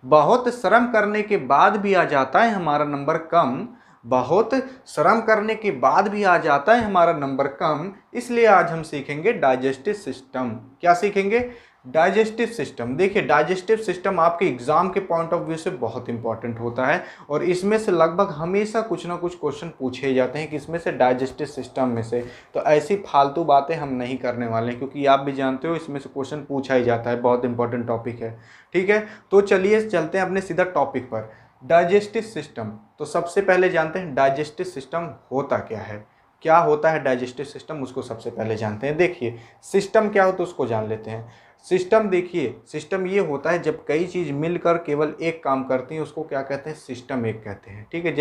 बहुत श्रम करने के बाद भी आ जाता है हमारा नंबर कम, बहुत श्रम करने के बाद भी आ जाता है हमारा नंबर कम, इसलिए आज हम सीखेंगे डाइजेस्टिव सिस्टम। क्या सीखेंगे? Digestive system. देखिए डाइजेस्टिव सिस्टम आपके एग्जाम के पॉइंट ऑफ व्यू से बहुत इंपॉर्टेंट होता है और इसमें से लगभग हमेशा कुछ ना कुछ क्वेश्चन पूछे ही जाते हैं कि इसमें से डाइजेस्टिव सिस्टम में से। तो ऐसी फालतू बातें हम नहीं करने वाले हैं क्योंकि आप भी जानते हो इसमें से क्वेश्चन पूछा ही जाता है, बहुत इंपॉर्टेंट टॉपिक है। ठीक है, तो चलिए चलते हैं अपने सीधा टॉपिक पर, डाइजेस्टिव सिस्टम। तो सबसे पहले जानते हैं डाइजेस्टिव सिस्टम होता क्या है। क्या होता है डाइजेस्टिव सिस्टम, उसको सबसे पहले जानते हैं। देखिए सिस्टम क्या होता है उसको जान लेते हैं। सिस्टम, देखिए सिस्टम ये होता है जब कई चीज़ मिलकर केवल एक काम करती हैं, उसको क्या कहते हैं? सिस्टम एक कहते हैं। ठीक है,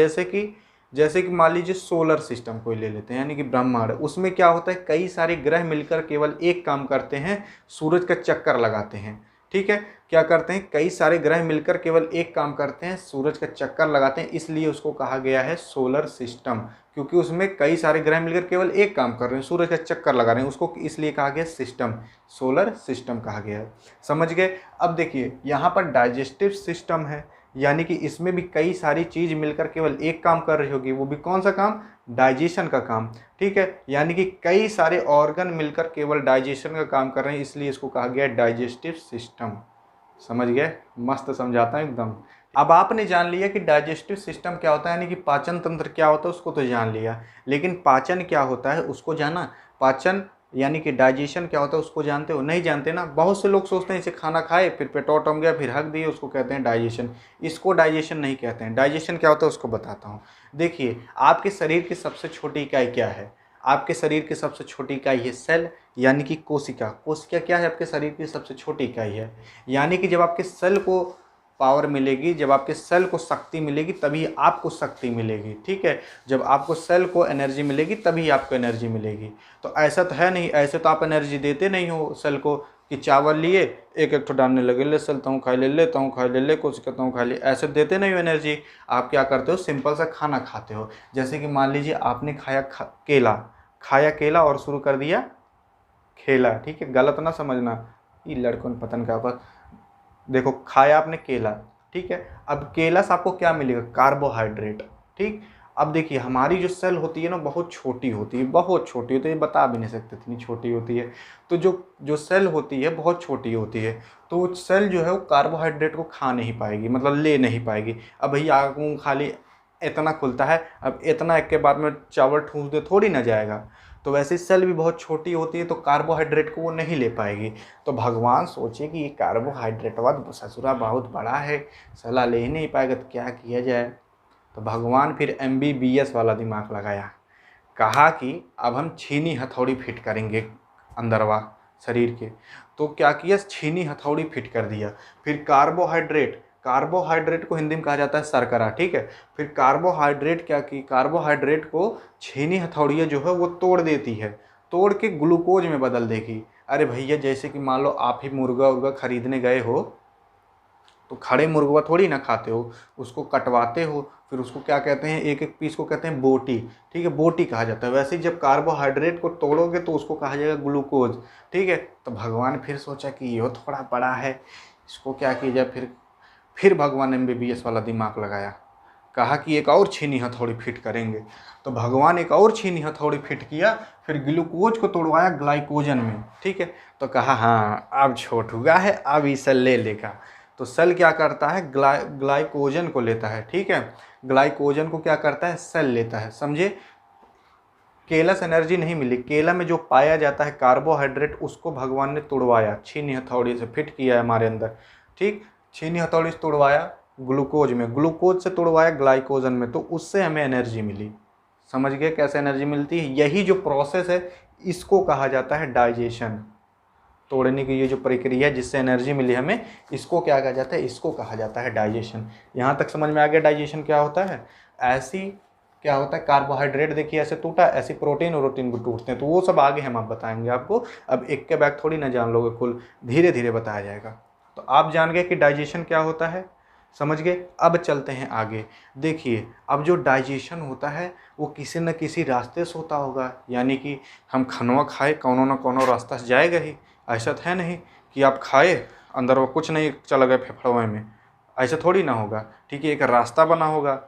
जैसे कि मान लीजिए सोलर सिस्टम कोई ले लेते हैं, यानी कि ब्रह्मांड, उसमें क्या होता है कई सारे ग्रह मिलकर केवल एक काम करते हैं, सूरज का चक्कर लगाते हैं। ठीक है, क्या करते हैं? कई सारे ग्रह मिलकर केवल एक काम करते हैं, सूरज का चक्कर लगाते हैं, इसलिए उसको कहा गया है सोलर सिस्टम। क्योंकि उसमें कई सारे ग्रह मिलकर केवल एक काम कर रहे हैं, सूरज का चक्कर लगा रहे हैं, उसको इसलिए कहा गया सिस्टम, सोलर सिस्टम कहा गया है। समझ गए? अब देखिए यहाँ पर डाइजेस्टिव सिस्टम है, यानी कि इसमें भी कई सारी चीज़ मिलकर केवल एक काम कर रही होगी, वो भी कौन सा काम? डाइजेशन का काम। ठीक है, यानी कि कई सारे ऑर्गन मिलकर केवल डाइजेशन का काम कर रहे हैं, इसलिए इसको कहा गया डाइजेस्टिव सिस्टम। समझ गए? मस्त समझाता है एकदम। अब आपने जान लिया कि डाइजेस्टिव सिस्टम क्या होता है, यानी कि पाचन तंत्र क्या होता है उसको तो जान लिया, लेकिन पाचन क्या होता है उसको जाना? पाचन यानी कि डाइजेशन क्या होता है उसको जानते हो? नहीं जानते ना। बहुत से लोग सोचते हैं इसे खाना खाए फिर पेट ऑटम गया फिर हक दिए, उसको कहते हैं डाइजेशन। इसको डाइजेशन नहीं कहते हैं। डाइजेशन क्या होता है उसको बताता हूँ। देखिए आपके शरीर की सबसे छोटी इकाई क्या है? आपके शरीर की सबसे छोटी इकाई है सेल, यानी कि कोशिका। कोशिका क्या है? आपके शरीर की सबसे छोटी इकाई है। यानी कि जब आपके सेल को पावर मिलेगी, जब आपके सेल को शक्ति मिलेगी तभी आपको शक्ति मिलेगी। ठीक है, जब आपको सेल को एनर्जी मिलेगी तभी आपको एनर्जी मिलेगी। तो ऐसा तो है नहीं, ऐसे तो आप एनर्जी देते नहीं हो सेल को कि चावल लिए एक एक तो डालने लगे, ले चलता हूँ खाई ले, लेता हूँ खाई ले, कोशिश करता हूँ खा ले, ऐसे देते नहीं हो एनर्जी। आप क्या करते हो? सिंपल सा खाना खाते हो। जैसे कि मान लीजिए आपने केला खाया, केला और शुरू कर दिया खेला। ठीक है, गलत ना समझना, ये लड़कों ने पतन का पर देखो खाया आपने केला। ठीक है, अब केला से आपको क्या मिलेगा? कार्बोहाइड्रेट। ठीक, अब देखिए हमारी जो सेल होती है ना बहुत छोटी होती है, बहुत छोटी होती है, बता भी नहीं सकते इतनी छोटी होती है। तो जो जो सेल होती है बहुत छोटी होती है, तो सेल जो है वो कार्बोहाइड्रेट को खा नहीं पाएगी, मतलब ले नहीं पाएगी। अब भैया आँखों खाली इतना खुलता है, अब इतना एक के बाद में चावल ठूस दे थोड़ी ना जाएगा। तो वैसे सेल भी बहुत छोटी होती है तो कार्बोहाइड्रेट को वो नहीं ले पाएगी। तो भगवान सोचे कि ये कार्बोहाइड्रेट ससुरा बहुत बड़ा है, सलाह ले ही नहीं पाएगा, तो क्या किया जाए? तो भगवान फिर MBBS वाला दिमाग लगाया। कहा कि अब हम छीनी हथौड़ी फिट करेंगे अंदरवा शरीर के। तो क्या किया? छीनी हथौड़ी फिट कर दिया। फिर कार्बोहाइड्रेट, कार्बोहाइड्रेट को हिंदी में कहा जाता है शर्करा। ठीक है, फिर कार्बोहाइड्रेट क्या की? कार्बोहाइड्रेट को छीनी हथौड़ियाँ जो है वो तोड़ देती है, तोड़ के ग्लूकोज में बदल देगी। अरे भैया जैसे कि मान लो आप ही मुर्गा उर्गा खरीदने गए हो, तो खड़े मुर्गा थोड़ी ना खाते हो, उसको कटवाते हो, फिर उसको क्या कहते हैं? एक एक पीस को कहते हैं बोटी। ठीक है, बोटी कहा जाता है। वैसे ही जब कार्बोहाइड्रेट को तोड़ोगे तो उसको कहा जाएगा ग्लूकोज। ठीक है, तो भगवान फिर सोचा कि ये थोड़ा बड़ा है, इसको क्या किया जाए? फिर भगवान MBBS वाला दिमाग लगाया। कहा कि एक और छीनी हथौड़ी फिट करेंगे। तो भगवान एक और छीनी हथौड़ी फिट किया, फिर ग्लूकोज को तोड़वाया ग्लाइकोजन में। ठीक है, तो कहा हाँ अब छोट हुआ है, अब इसे ले लेगा। तो सेल क्या करता है? ग्लाइकोजन को लेता है। ठीक है, ग्लाइकोजन को क्या करता है? सेल लेता है। समझे? केला से एनर्जी नहीं मिली, केला में जो पाया जाता है कार्बोहाइड्रेट उसको भगवान ने तोड़वाया, छीनी हथौड़ी से फिट किया है हमारे अंदर। ठीक, छीनी हथौड़ी से तोड़वाया ग्लूकोज में, ग्लूकोज से तोड़वाया ग्लाइकोजन में, तो उससे हमें एनर्जी मिली। समझ गए कैसे एनर्जी मिलती है? यही जो प्रोसेस है इसको कहा जाता है डाइजेशन। तोड़ने की ये जो प्रक्रिया है जिससे एनर्जी मिली हमें, इसको क्या कहा जाता है? इसको कहा जाता है डाइजेशन। यहाँ तक समझ में आ गया डाइजेशन क्या होता है? ऐसी क्या होता है? कार्बोहाइड्रेट देखिए ऐसे टूटा, ऐसी प्रोटीन और प्रोटीन को टूटते हैं, तो वो सब आगे हम आप बताएंगे आपको। अब एक के बैग थोड़ी ना जान लोगे, कुल धीरे धीरे बताया जाएगा। तो आप जान गए कि डाइजेशन क्या होता है, समझ गए। अब चलते हैं आगे। देखिए अब जो डाइजेशन होता है वो किसी न किसी रास्ते से होता होगा, यानी कि हम खनवा खाए कौनो ना कौनो रास्ता से जाएगा ही। ऐसा तो है नहीं कि आप खाए अंदर वो कुछ नहीं चला गया फेफड़ों में, ऐसा थोड़ी ना होगा, ठीक है। एक रास्ता बना होगा,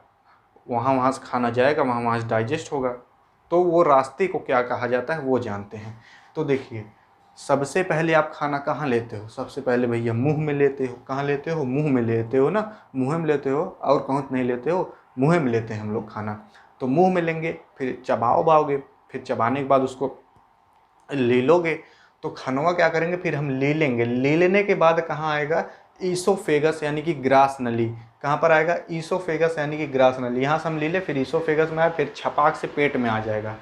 वहाँ से खाना जाएगा, वहाँ से डाइजेस्ट होगा। तो वो रास्ते को क्या कहा जाता है वो जानते हैं। तो देखिए, सबसे पहले आप खाना कहाँ लेते हो? सबसे पहले भैया मुंह में लेते हो। कहाँ लेते हो? मुंह में लेते हो ना, मुंह में लेते हो, और कहीं नहीं लेते हो, मुंह में लेते हैं हम लोग खाना। तो मुंह में लेंगे, फिर चबाओगे, फिर चबाने के बाद उसको ले लोगे। तो खनवा क्या करेंगे, फिर हम ले लेंगे। ले लेने के बाद कहाँ आएगा? ईसोफेगस यानी कि ग्रास नली। कहाँ पर आएगा? ईसोफेगस यानी कि ग्रास नली। यहाँ से हम ले ले, फिर ईसोफेगस में आए, फिर छपाक से पेट में आ जाएगा।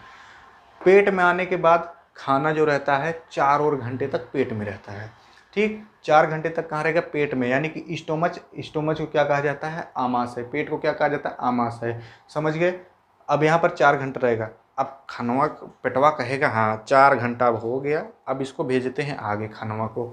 पेट में आने के बाद खाना जो रहता है 4 और घंटे तक पेट में रहता है, ठीक। 4 घंटे तक कहाँ रहेगा? पेट में, यानी कि स्टोमच। स्टोमच को क्या कहा जाता है? आमाशय। पेट को क्या कहा जाता है? आमाशय। समझ गए? अब यहाँ पर 4 घंटा रहेगा। अब खनवा पेटवा कहेगा हाँ 4 घंटा अब हो गया, अब इसको भेजते हैं आगे खनवा को।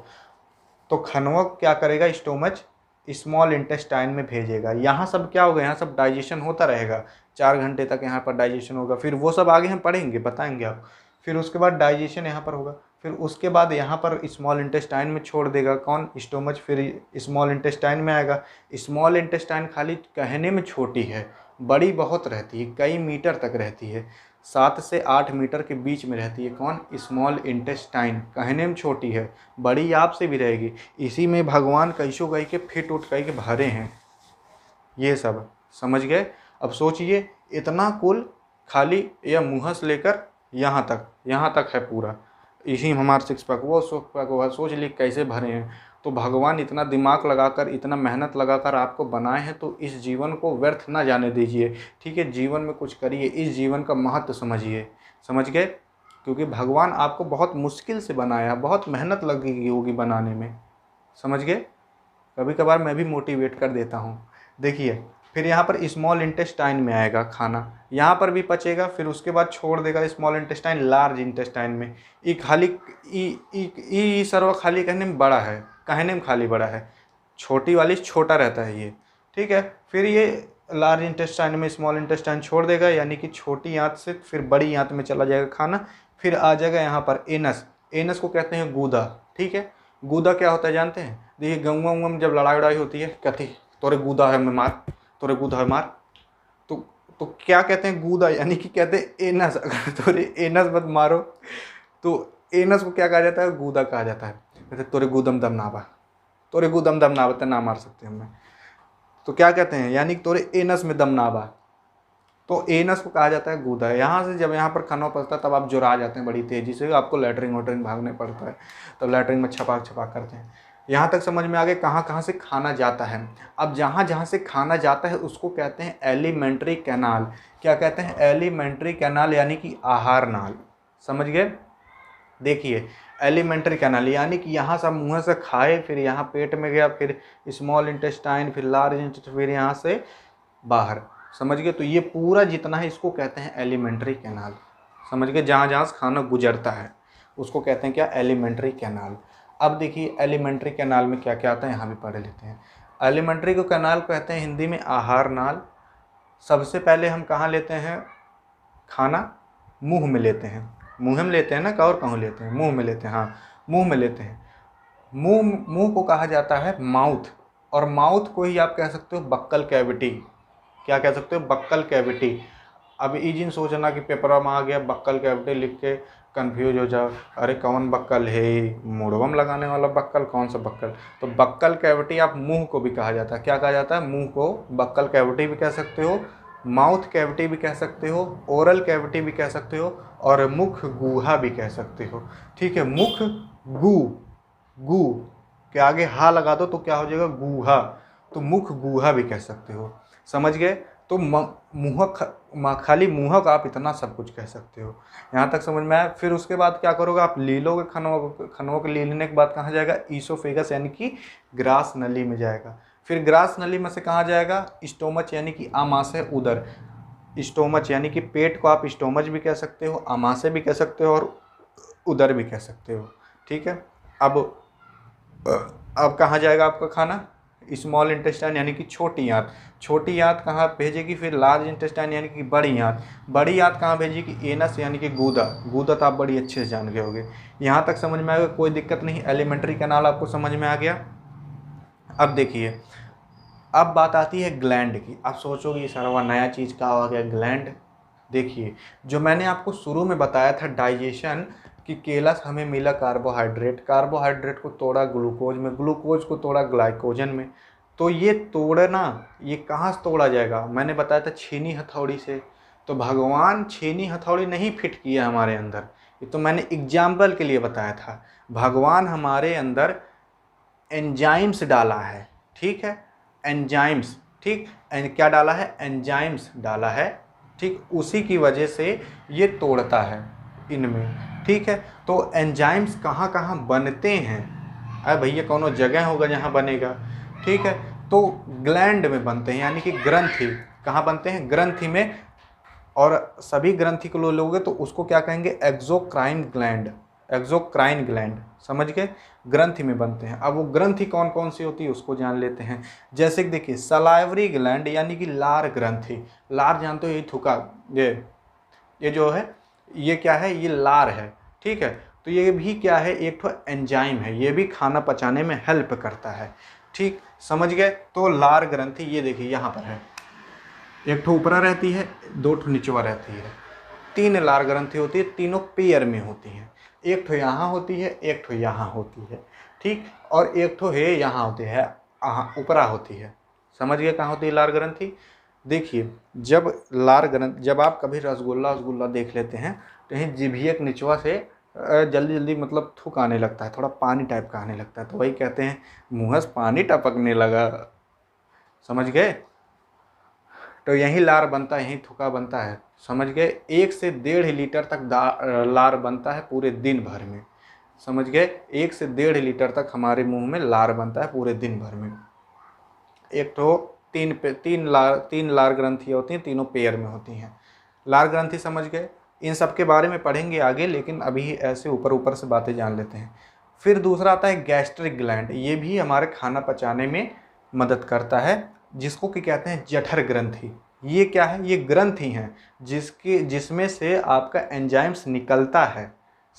तो खनवा क्या करेगा? स्टोमच स्मॉल इंटेस्टाइन में भेजेगा। यहाँ सब क्या होगा? यहाँ सब डाइजेशन होता रहेगा 4 घंटे तक, यहाँ पर डाइजेशन होगा। फिर वो सब आगे हम पढ़ेंगे, बताएंगे आप। फिर उसके बाद डाइजेशन यहाँ पर होगा। फिर उसके बाद यहाँ पर स्मॉल इंटेस्टाइन में छोड़ देगा। कौन? स्टोमच। फिर स्मॉल इंटेस्टाइन में आएगा। स्मॉल इंटेस्टाइन खाली कहने में छोटी है, बड़ी बहुत रहती है, कई मीटर तक रहती है, 7 से 8 मीटर के बीच में रहती है। कौन? Small intestine. कहने में छोटी है, बड़ी आपसे भी रहेगी। इसी में भगवान कैसो कह के फिट उठ कह के भरे हैं ये सब। समझ गए? अब सोचिए, इतना कुल खाली यह मुँह से लेकर यहाँ तक है पूरा। इसी में हमारा 6 पैक, वो 6 पैक हुआ। सोच ली कैसे भरे हैं। तो भगवान इतना दिमाग लगाकर, इतना मेहनत लगाकर आपको बनाए हैं, तो इस जीवन को व्यर्थ ना जाने दीजिए, ठीक है। जीवन में कुछ करिए, इस जीवन का महत्व समझिए। समझ गए? क्योंकि भगवान आपको बहुत मुश्किल से बनाया, बहुत मेहनत लगी होगी बनाने में। समझ गए? कभी कभार मैं भी मोटिवेट कर देता हूँ। देखिए, फिर यहाँ पर स्मॉल इंटेस्टाइन में आएगा खाना, यहाँ पर भी पचेगा। फिर उसके बाद छोड़ देगा स्मॉल इंटेस्टाइन लार्ज इंटेस्टाइन में। ई खाली ई सर्व खाली कहने में बड़ा है, कहने में खाली बड़ा है, छोटी वाली छोटा रहता है ये, ठीक है। फिर ये लार्ज इंटेस्टाइन में स्मॉल इंटेस्टाइन छोड़ देगा, यानी कि छोटी आंत से फिर बड़ी आंत में चला जाएगा खाना। फिर आ जाएगा यहाँ पर एनस। एनस को कहते हैं गूदा, ठीक है। गूदा क्या होता है जानते हैं? देखिए, गंगा में जब लड़ाई वड़ाई होती है, कहती तोरे गूदा है मैं मार, तोरे गूदा है मार। तो तो क्या कहते हैं? गूदा, यानी कि कहते हैं एनस। अगर तोरे एनस मत मारो तो एनस को क्या कहा जाता है? गूदा कहा जाता है। कहते तोरे गूदम दम नाबा, तोरे गूदम दम नाबा, तो ना मार सकते हमें। तो क्या कहते हैं? यानी कि तोरे एनस में दम नाबा। तो एनस को कहा जाता है गूदा। यहाँ से जब यहाँ पर खनवा पड़ता है तब आप जुरा जाते हैं बड़ी तेज़ी से, आपको लैटरिन वैटरिन भागने पड़ता है, तब लैटरिन में छपाक छपाक करते हैं। यहाँ तक समझ में आ गया कहाँ कहाँ से खाना जाता है। अब जहाँ जहाँ से खाना जाता है उसको कहते हैं एलिमेंट्री कैनाल। क्या कहते हैं? एलिमेंट्री कैनाल, यानी कि आहार नाल। समझ गए? देखिए, एलिमेंट्री कैनाल यानी कि यहाँ से मुँह से खाए, फिर यहाँ पेट में गया, फिर स्मॉल इंटेस्टाइन, फिर लार्ज इंटेस्टाइन, फिर यहाँ से बाहर। समझ गए? तो ये पूरा जितना है इसको कहते हैं एलिमेंट्री कैनाल। समझ गए? जहाँ जहाँ से खाना गुजरता है उसको कहते हैं क्या? Alimentary canal. अब देखिए, एलिमेंट्री कैनाल में क्या क्या आता है, यहाँ भी पढ़ लेते हैं। एलिमेंट्री को कैनाल कहते हैं हिंदी में आहार नाल। सबसे पहले हम कहाँ लेते हैं खाना? मुंह में लेते हैं। मुंह में लेते हैं ना, और कहाँ लेते हैं? मुंह में लेते हैं। हाँ, मुंह में लेते हैं। मुंह को कहा जाता है माउथ, और माउथ को ही आप कह सकते हो बक्कल कैविटी। क्या कह सकते हो? Buccal cavity. अब ई जिन सोचना कि पेपर में आ गया बक्कल कैविटी लिख के कंफ्यूज हो जाओ, अरे कौन बक्कल है? मुड़वा में लगाने वाला बक्कल, कौन सा बक्कल? तो बक्कल कैविटी आप मुंह को भी कहा जाता है। क्या कहा जाता है? मुंह को बक्कल कैविटी भी कह सकते हो, माउथ कैविटी भी कह सकते हो, ओरल कैविटी भी कह सकते हो, और मुख गुहा भी कह सकते हो, ठीक है। मुख गु, गु के आगे हा लगा दो तो क्या हो जाएगा? गुहा। तो मुख गुहा भी कह सकते हो। समझ गए? तो खाली मुँह का आप इतना सब कुछ कह सकते हो। यहाँ तक समझ में आया? फिर उसके बाद क्या करोगे? आप ले लोगे खनवा को ले लेने के बाद कहाँ जाएगा? ईसोफेगस यानी कि ग्रास नली में जाएगा। फिर ग्रास नली में से कहाँ जाएगा? स्टोमच यानी कि आमाशय, उदर। स्टोमच यानी कि पेट को आप स्टोमच भी कह सकते हो, आमाशय भी कह सकते हो, और उदर भी कह सकते हो, ठीक है। अब कहाँ जाएगा आपका खाना? स्मॉल इंटेस्टाइन यानी कि छोटी आंत। छोटी आंत कहाँ भेजेगी? फिर लार्ज इंटेस्टाइन यानी कि बड़ी आंत। बड़ी आंत कहाँ भेजेगी? एनस यानी कि गूदा। गूदा तो आप बड़ी अच्छे से जान गए होगे। यहाँ तक समझ में आ गया? कोई दिक्कत नहीं। एलिमेंट्री कैनाल आपको समझ में आ गया। अब देखिए, अब बात आती है ग्लैंड की। अब सोचोगे ये सारा नया चीज़ का आ गया ग्लैंड। देखिए, जो मैंने आपको शुरू में बताया था डाइजेशन कि केला से हमें मिला कार्बोहाइड्रेट, कार्बोहाइड्रेट को तोड़ा ग्लूकोज में, ग्लूकोज को तोड़ा ग्लाइकोजन में। तो ये तोड़ना, ये कहाँ से तोड़ा जाएगा? मैंने बताया था छीनी हथौड़ी से। तो भगवान छीनी हथौड़ी नहीं फिट किया हमारे अंदर, ये तो मैंने एग्जाम्पल के लिए बताया था। भगवान हमारे अंदर एंजाइम्स डाला है, ठीक है, एंजाइम्स, ठीक, क्या डाला है? एंजाइम्स डाला है, ठीक, उसी की वजह से ये तोड़ता है इनमें, ठीक है। तो एंजाइम्स कहाँ कहाँ बनते हैं? अरे भैया कौनो जगह होगा जहाँ बनेगा, ठीक है। तो ग्लैंड में बनते हैं, यानी कि ग्रंथि। कहाँ बनते हैं? ग्रंथि में। और सभी ग्रंथि को लोगे तो उसको क्या कहेंगे? एक्सोक्राइन ग्लैंड, एक्सोक्राइन ग्लैंड, समझ गए? ग्रंथि में बनते हैं। अब वो ग्रंथि कौन कौन सी होती है उसको जान लेते हैं। जैसे कि देखिए, सलाइवरी ग्लैंड यानी कि लार ग्रंथि। लार जानते हो, ये थूका, ये जो है, ये क्या है? ये लार है, ठीक है। तो ये भी क्या है? एक तो एंजाइम है, ये भी खाना पचाने में हेल्प करता है, ठीक, समझ गए? तो लार ग्रंथि ये देखिए यहाँ पर है, एक ठो ऊपरा रहती है, दो ठो निचवा रहती है। तीन लार ग्रंथि होती है, तीनों पेयर में होती हैं। एक ठो यहाँ होती है, एक ठो यहाँ होती है, ठीक, और एक ठो है यहाँ होती है, ऊपरा होती है। समझ गए कहाँ होती है लार ग्रंथि? देखिए, जब आप कभी रसगुल्ला देख लेते हैं तो यहीं जिभिया के निचवा से जल्दी जल्दी मतलब थूक आने लगता है, थोड़ा पानी टाइप का आने लगता है, तो वही कहते हैं मुँह से पानी टपकने लगा। समझ गए? तो यही लार बनता है, यही थूका बनता है, समझ गए? 1 से 1.5 लीटर तक लार बनता है पूरे दिन भर में, समझ गए? 1 से 1.5 लीटर तक हमारे मुंह में लार बनता है पूरे दिन भर में। एक तो तीन लार ग्रंथियाँ होती हैं, तीनों पेयर में होती हैं। लार ग्रंथि समझ गए? इन सब के बारे में पढ़ेंगे आगे, लेकिन अभी ऐसे ऊपर ऊपर से बातें जान लेते हैं। फिर दूसरा आता है गैस्ट्रिक ग्लैंड। ये भी हमारे खाना पचाने में मदद करता है, जिसको कि कहते हैं जठर ग्रंथि। ये क्या है? ये ग्रंथि हैं जिसमें से आपका एंजाइम्स निकलता है,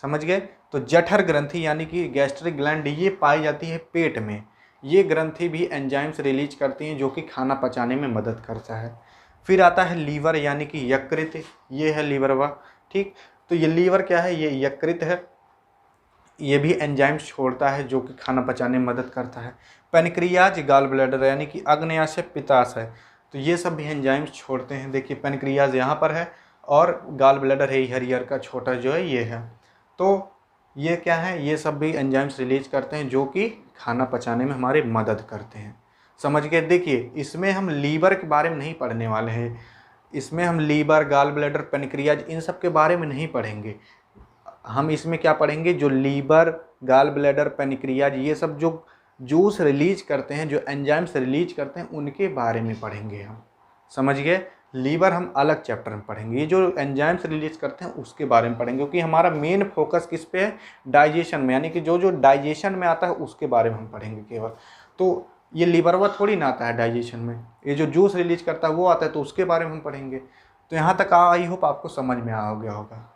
समझ गए? तो जठर ग्रंथि यानी कि गैस्ट्रिक ग्लैंड ये पाई जाती है पेट में। ये ग्रंथि भी एंजाइम्स रिलीज करती हैं जो कि खाना पचाने में मदद करता है। फिर आता है लीवर यानी कि यकृत। ये है लीवरवा, ठीक। तो ये लीवर क्या है? ये यकृत है, ये भी एंजाइम्स छोड़ता है जो कि खाना पचाने में मदद करता है। पेनक्रियाज गॉल ब्लैडर यानी कि अग्न्याशय पित्ताशय, तो ये सब भी एंजाइम्स छोड़ते हैं। देखिए पेनक्रियाज यहाँ पर है और गॉल ब्लैडर है हरियर का छोटा जो है ये है। तो ये क्या है? ये सब भी एंजाइम्स रिलीज करते हैं जो कि खाना पचाने में हमारी मदद करते हैं, समझ गए? देखिए, इसमें हम लीवर के बारे में नहीं पढ़ने वाले हैं, इसमें हम लीवर, गॉल ब्लैडर, पेनक्रियाज इन सब के बारे में नहीं पढ़ेंगे। हम इसमें क्या पढ़ेंगे? जो लीवर, गॉल ब्लैडर, पेनक्रियाज ये सब जो जूस रिलीज करते हैं, जो एंजाइम्स रिलीज करते हैं, उनके बारे में पढ़ेंगे हम, समझ गए? लीवर हम अलग चैप्टर में पढ़ेंगे, ये जो एंजाइम्स रिलीज करते हैं उसके बारे में पढ़ेंगे, क्योंकि हमारा मेन फोकस किस पे है? डाइजेशन में, यानी कि जो जो डाइजेशन में आता है उसके बारे में हम पढ़ेंगे केवल। तो ये लीवरवा थोड़ी ना आता है डाइजेशन में, ये जो जूस रिलीज करता है वो आता है, तो उसके बारे में हम पढ़ेंगे। तो यहाँ तक आई होप आपको समझ में आ गया होगा,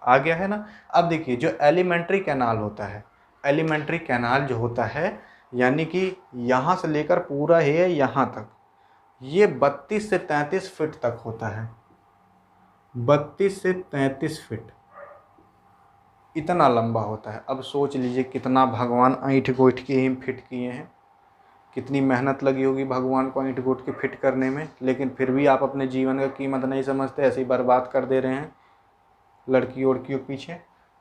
आ गया है ना? अब देखिए, जो एलिमेंट्री कैनाल होता है, एलिमेंट्री कैनाल जो होता है यानी कि यहाँ से लेकर पूरा है यहाँ तक, ये 32 से 33 फीट तक होता है। 32 से 33 फीट इतना लंबा होता है। अब सोच लीजिए कितना भगवान ऐंठ गोइठ के ही फिट किए हैं, कितनी मेहनत लगी होगी भगवान को ऐंठ गोइठ के फिट करने में, लेकिन फिर भी आप अपने जीवन का कीमत नहीं समझते, ऐसे ही बर्बाद कर दे रहे हैं लड़की उड़कियों के पीछे,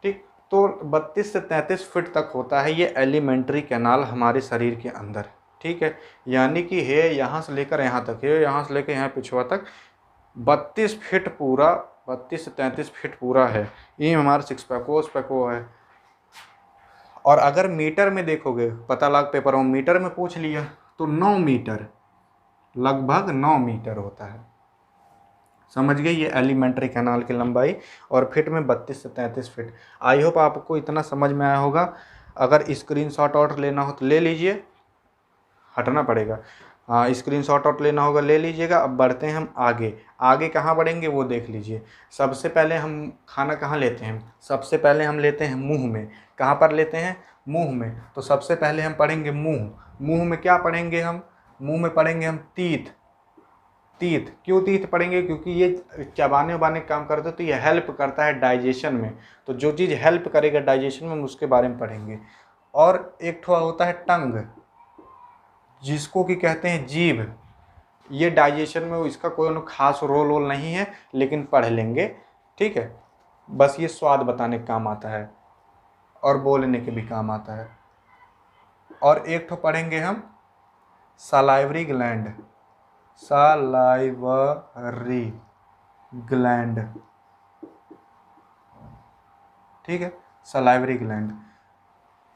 ठीक। तो 32 से 33 फीट तक होता है ये एलिमेंट्री कैनाल हमारे शरीर के अंदर, ठीक है। यानी कि है यहाँ से लेकर यहाँ तक, है यहाँ से लेकर यहाँ पिछवा तक 32 फीट पूरा, 32 से 33 फीट पूरा है। ये हमारा सिक्स पैको है। और अगर मीटर में देखोगे, पता लग पेपरों में मीटर में पूछ लिया तो 9 मीटर, लगभग 9 मीटर होता है, समझ गए? ये एलिमेंट्री कैनाल की लंबाई, और फिट में 32 से 33 फीट। आई होप आपको इतना समझ में आया होगा। अगर स्क्रीनशॉट आउट लेना हो तो ले लीजिए, हटना पड़ेगा। हाँ, स्क्रीनशॉट आउट लेना होगा ले लीजिएगा। अब बढ़ते हैं हम आगे, आगे कहाँ बढ़ेंगे वो देख लीजिए। सबसे पहले हम खाना कहाँ लेते हैं? सबसे पहले हम लेते हैं मुंह में। कहाँ पर लेते हैं? मुंह में। तो सबसे पहले हम पढ़ेंगे मुंह। मुंह में क्या पढ़ेंगे हम? मुंह में पढ़ेंगे हम तीत। तीत क्यों तीत पढ़ेंगे? क्योंकि ये चबाने उबाने का काम करता है, तो ये हेल्प करता है डाइजेशन में। तो जो चीज़ हेल्प करेगा डाइजेशन में हम उसके बारे में पढ़ेंगे। और एक ठो होता है टंग, जिसको कि कहते हैं जीभ। ये डाइजेशन में इसका कोई खास रोल नहीं है, लेकिन पढ़ लेंगे, ठीक है। बस ये स्वाद बताने का काम आता है और बोलने के भी काम आता है। और एक ठो पढ़ेंगे हम सलाइवरी ग्लैंड। सलाइवरी ग्लैंड, ठीक है, सलाइवरी ग्लैंड।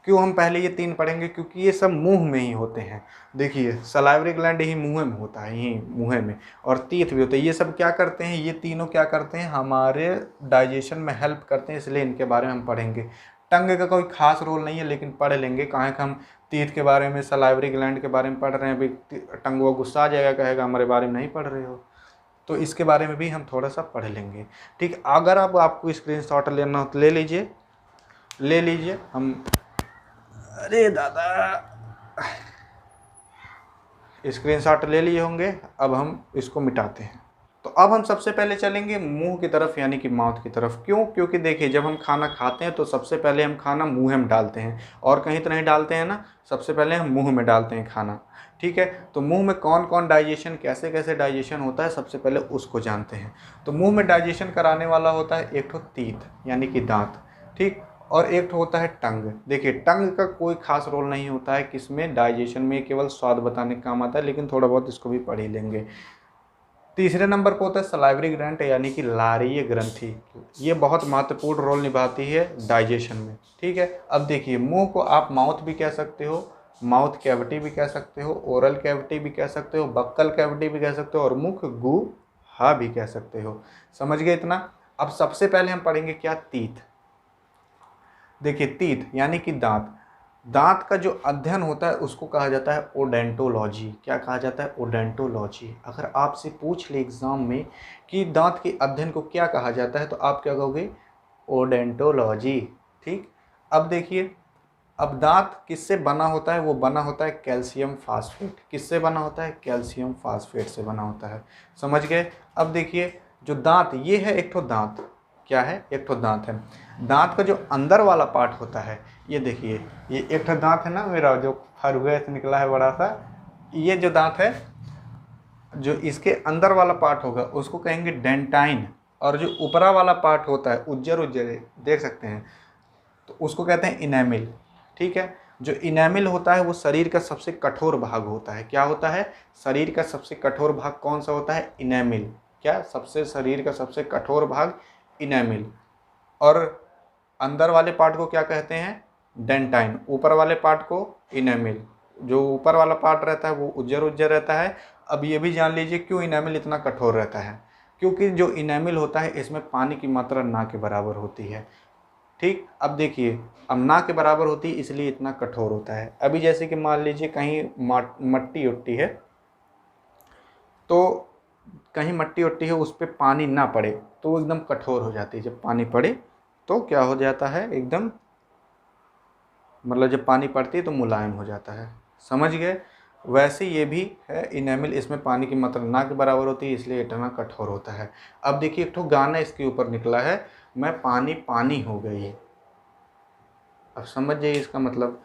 क्यों हम पहले ये तीन पढ़ेंगे? क्योंकि ये सब मुंह में ही होते हैं। देखिए सलाइवरी ग्लैंड ही मुंह में होता है, यही मुंह में, और तीत भी होते हैं। ये सब क्या करते हैं? ये तीनों क्या करते हैं? हमारे डाइजेशन में हेल्प करते हैं, इसलिए इनके बारे में हम पढ़ेंगे। टंग का कोई खास रोल नहीं है, लेकिन पढ़ लेंगे। कहाँ का हम तीत के बारे में, सलाइवरी ग्लैंड के बारे में पढ़ रहे हैं। अभी टंग वो गुस्सा आ जाएगा, कहेगा हमारे बारे में नहीं पढ़ रहे हो। तो इसके बारे में भी हम थोड़ा सा पढ़ लेंगे, ठीक। अगर अब आपको स्क्रीनशॉट लेना हो तो ले लीजिए, ले लीजिए। हम अरे दादा, स्क्रीनशॉट ले लिए होंगे। अब हम इसको मिटाते हैं। तो अब हम सबसे पहले चलेंगे मुंह की तरफ, यानी कि माउथ की तरफ। क्यों? क्योंकि देखिए जब हम खाना खाते हैं तो सबसे पहले हम खाना मुंह में डालते हैं, और कहीं तो नहीं डालते हैं ना, सबसे पहले हम मुंह में डालते हैं खाना, ठीक है। तो मुंह में कौन कौन डाइजेशन, कैसे कैसे डाइजेशन होता है, सबसे पहले उसको जानते हैं। तो मुंह में डाइजेशन कराने वाला होता है एक ठो तीत, यानी कि दांत, ठीक। और एक ठो होता है टंग। देखिए टंग का कोई खास रोल नहीं होता है किसमें, डाइजेशन में, केवल स्वाद बताने का काम आता है, लेकिन थोड़ा बहुत इसको भी पढ़ ही लेंगे। तीसरे नंबर पर होता है सलाइवरी ग्लैंड, यानी कि लारीय ग्रंथि। ये बहुत महत्वपूर्ण रोल निभाती है डाइजेशन में, ठीक है। अब देखिए मुंह को आप माउथ भी कह सकते हो, माउथ कैविटी भी कह सकते हो, ओरल कैविटी भी कह सकते हो, बक्कल कैविटी भी कह सकते हो, और मुख गुहा भी कह सकते हो। समझ गए इतना? अब सबसे पहले हम पढ़ेंगे क्या? तीत। देखिए तीत यानी कि दांत। दांत का जो अध्ययन होता है उसको कहा जाता है ओडेंटोलॉजी। क्या कहा जाता है? ओडेंटोलॉजी। अगर आपसे पूछ ले एग्जाम में कि दांत के अध्ययन को क्या कहा जाता है, तो आप क्या कहोगे? ओडेंटोलॉजी, ठीक। अब देखिए, अब दांत किससे बना होता है? वो बना होता है कैल्शियम फास्फेट। किससे बना होता है? कैल्शियम फास्फेट से बना होता है। समझ गए? अब देखिए जो दांत, ये है एक ठो दांत। क्या है? एक ठो दांत है। दांत का जो अंदर वाला पार्ट होता है, ये देखिए, ये एक ठो दांत है ना मेरा, जो फरुए से निकला है बड़ा सा, ये जो दांत है, जो इसके अंदर वाला पार्ट होगा उसको कहेंगे डेंटाइन। और जो ऊपरा वाला पार्ट होता है, उज्जर उज्जर देख सकते हैं, तो उसको कहते हैं इनेमिल, ठीक है। जो इनेमिल होता है वो शरीर का सबसे कठोर भाग होता है। क्या होता है? शरीर का सबसे कठोर भाग कौन सा होता है? इनेमिल। क्या? सबसे शरीर का सबसे कठोर भाग इनेमिल। और अंदर वाले पार्ट को क्या कहते हैं? डेंटाइन। ऊपर वाले पार्ट को इनेमिल। जो ऊपर वाला पार्ट रहता है वो उज्जर उज्जर रहता है। अब ये भी जान लीजिए क्यों इनेमिल इतना कठोर रहता है। क्योंकि जो इनेमिल होता है इसमें पानी की मात्रा ना के बराबर होती है, ठीक। अब देखिए, अब ना के बराबर होती है इसलिए इतना कठोर होता है। अभी जैसे कि मान लीजिए कहीं मट्टी उट्टी है, तो कहीं मट्टी उट्टी है, उस पर पानी ना पड़े तो वो एकदम कठोर हो जाती है। जब पानी पड़े तो क्या हो जाता है? एकदम, मतलब जब पानी पड़ती है तो मुलायम हो जाता है। समझ गए? वैसे ये भी है इनेमिल, इसमें पानी की मात्रा ना के बराबर होती है इसलिए इतना कठोर होता है। अब देखिए एक ठो गाना इसके ऊपर निकला है, मैं पानी पानी हो गई। अब समझ जाइए इसका मतलब,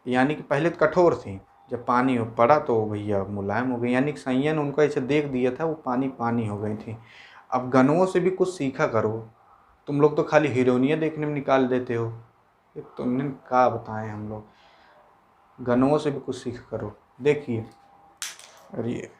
यानी कि पहले तो कठोर थी, जब पानी पड़ा तो भैया मुलायम हो गई। यानी कि संयन उनको ऐसे देख दिया था, वो पानी पानी हो गई थी। अब गनों से भी कुछ सीखा करो। तुम लोग तो खाली हीरोइनियाँ देखने में निकाल देते हो, ये तुमने क्या बताएं हम लोग। गनों से भी कुछ सीख करो। देखिए, अरे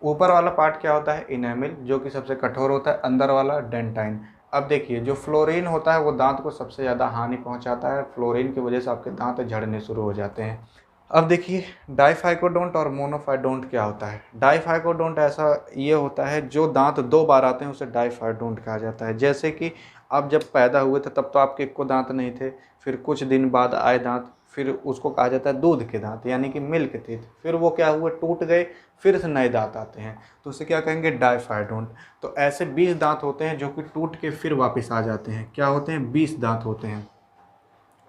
ऊपर वाला पार्ट क्या होता है? इनेमिल, जो कि सबसे कठोर होता है। अंदर वाला डेंटाइन। अब देखिए जो फ्लोरीन होता है वो दांत को सबसे ज़्यादा हानि पहुंचाता है। फ्लोरीन की वजह से आपके दांत झड़ने शुरू हो जाते हैं। अब देखिए डाइफाइकोडोंट और मोनोफाइडोंट क्या होता है। डाइफाइकोडोंट ऐसा ये होता है जो दांत दो बार आते हैं, उसे डाइफाइडोंट कहा जाता है। जैसे कि आप जब पैदा हुए थे तब तो आपके एक को दांत नहीं थे, फिर कुछ दिन बाद आए दांत, फिर उसको कहा जाता है दूध के दांत, यानी कि मिल्क टीथ। फिर वो क्या हुए? टूट गए, फिर से नए दांत आते हैं, तो उसे क्या कहेंगे? डाइफाइडोंट। तो ऐसे 20 दांत होते हैं जो कि टूट के फिर वापस आ जाते हैं। क्या होते हैं? 20 दांत होते हैं।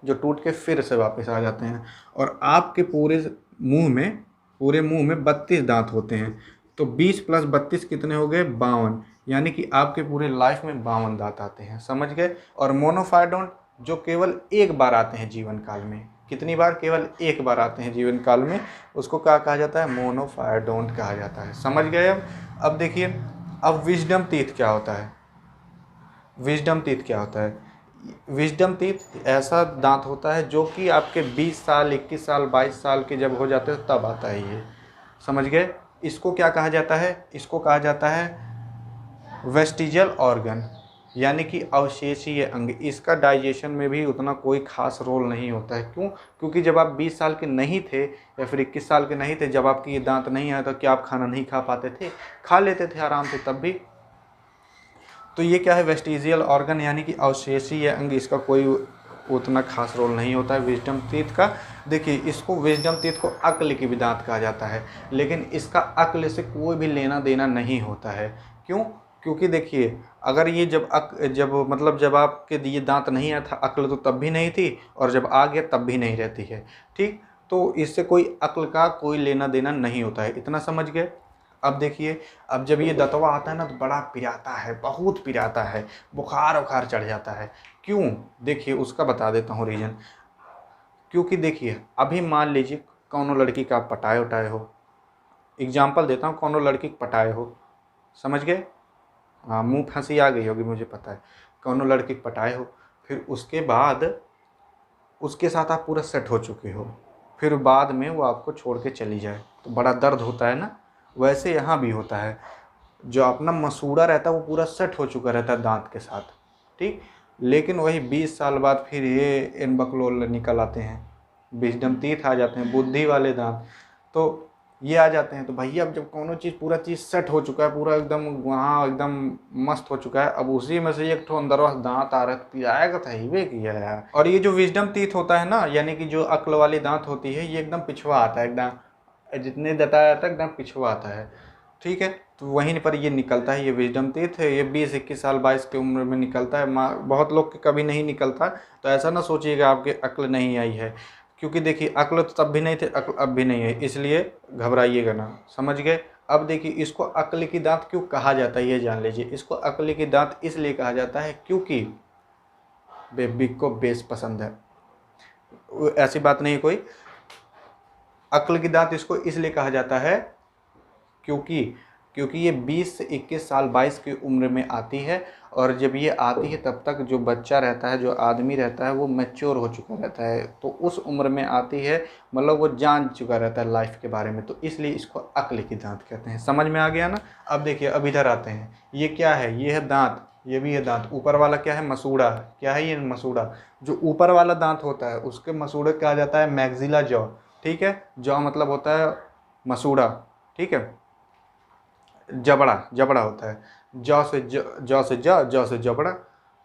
जो टूट के फिर से वापस आ जाते हैं। और आपके पूरे मुंह में 32 दांत होते हैं। तो 20 + 32 कितने हो गए? 52। यानी कि आपके पूरे लाइफ में 52 दांत आते हैं, समझ गए। और मोनोफाइडोंट जो केवल एक बार आते हैं जीवन काल में, कितनी बार? केवल एक बार आते हैं जीवन काल में, उसको क्या कहा जाता है? मोनोफाइडोंट कहा जाता है, समझ गए। अब देखिए, अब विजडम टीथ क्या होता है? विजडम टीथ क्या होता है? विजडम टीथ ऐसा दांत होता है जो कि आपके 20 साल, 21 साल, 22 साल के जब हो जाते हैं तब आता है ये, समझ गए। इसको क्या कहा जाता है? इसको कहा जाता है वेस्टिजियल ऑर्गन, यानी कि अवशेषीय अंग। इसका डाइजेशन में भी उतना कोई खास रोल नहीं होता है। क्यों? क्योंकि जब आप 20 साल के नहीं थे या फिर 21 साल के नहीं थे, जब आपके ये दांत नहीं आया, तो क्या आप खाना नहीं खा पाते थे? खा लेते थे आराम से तब भी। तो ये क्या है? वेस्टिजियल ऑर्गन, यानी कि अवशेषीय अंग। इसका कोई उतना खास रोल नहीं होता है विजडम टीथ का। देखिए, इसको विजडम टीथ को अक्ल की भी दांत कहा जाता है, लेकिन इसका अक्ल से कोई भी लेना देना नहीं होता है। क्यों? क्योंकि देखिए, अगर ये जब आपके ये दांत नहीं आया था, अक्ल तो तब भी नहीं थी, और जब आ गया तब भी नहीं रहती है, ठीक। तो इससे कोई अक्ल का कोई लेना देना नहीं होता है, इतना समझ गए। अब देखिए, अब जब ये दतवा आता है ना, तो बड़ा पिराता है, बहुत पिराता है, बुखार उखार चढ़ जाता है। क्यों? देखिए, उसका बता देता हूँ रीज़न। क्योंकि देखिए, अभी मान लीजिए कौनो लड़की का आप पटाए उटाए हो, एग्जाम्पल देता हूँ, कौनो लड़की को पटाए हो, समझ गए। हाँ, मुँह फंसी आ गई होगी, मुझे पता है। कौनो लड़की को पटाए हो, फिर उसके बाद उसके साथ आप पूरा सेट हो चुके हो, फिर बाद में वो आपको छोड़ के चली जाए, तो बड़ा दर्द होता है ना। वैसे यहाँ भी होता है, जो अपना मसूड़ा रहता है वो पूरा सेट हो चुका रहता है दांत के साथ, ठीक। लेकिन वही 20 साल बाद फिर ये इनबकलोल निकल आते हैं, विजडम टीथ आ जाते हैं, बुद्धि वाले दांत, तो ये आ जाते हैं। तो भैया, अब जब कोनो चीज़ पूरा चीज़ सेट हो चुका है, पूरा एकदम वहाँ एकदम मस्त हो चुका है, अब उसी में से एक ठो अंदरवा दांत आ रहा है, तो पिराएगा तो हिवे किया यार। और ये जो विजडम टीथ होता है ना, यानी कि जो अक्ल वाली दांत होती है, ये एकदम पिछवा आता है, एकदम जितने बताया जाता है एकदम पिछवा आता है, ठीक है। तो वहीं पर ये निकलता है, ये विजडम टीथ है, ये 20, 21 साल, 22 की उम्र में निकलता है। बहुत लोग के कभी नहीं निकलता, तो ऐसा ना सोचिएगा आपके अक्ल नहीं आई है, क्योंकि देखिए, अक्ल तो तब भी नहीं थे, अक्ल अब भी नहीं है, इसलिए घबराइएगा ना, समझ गए। अब देखिए, इसको अक्ल की दांत क्यों कहा जाता है ये जान लीजिए। इसको अक्ल की दांत इसलिए कहा जाता है क्योंकि बेबी को बेस पसंद है, ऐसी बात नहीं कोई। अक्ल की दांत इसको इसलिए कहा जाता है क्योंकि क्योंकि ये 20 से 21 साल, 22 की उम्र में आती है, और जब ये आती है तब तक जो बच्चा रहता है, जो आदमी रहता है, वो मैच्योर हो चुका रहता है, तो उस उम्र में आती है, मतलब वो जान चुका रहता है लाइफ के बारे में, तो इसलिए इसको अक्ल की दांत कहते हैं। समझ में आ गया ना। अब देखिए, अब इधर आते हैं, ये क्या है? ये है दांत, ये भी है दांत। ऊपर वाला क्या है? मसूड़ा। क्या है ये? मसूड़ा। जो ऊपर वाला दांत होता है उसके मसूड़े कहा जाता है मैक्सिला जॉ, ठीक है। जॉ मतलब होता है मसूड़ा, ठीक है। जबड़ा, जबड़ा होता है, जौ से जौ से जबड़ा।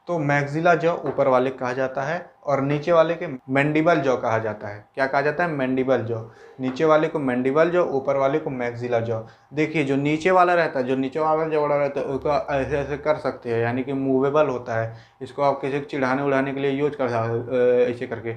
तो मैक्सिला जॉ ऊपर वाले कहा जाता है, और नीचे वाले के मैंडिबल जॉ कहा जाता है। क्या कहा जाता है? Mandible jaw. नीचे वाले को मैंडिबल जॉ, ऊपर वाले को मैक्सिला जॉ। देखिए, जो नीचे वाला रहता है, जो नीचे वाला जबड़ा रहता है, उसको ऐसे ऐसे कर सकते हैं, यानी कि मूवेबल होता है। इसको आप किसी को चिढ़ाने उड़ाने के लिए यूज कर सकते, ऐसे करके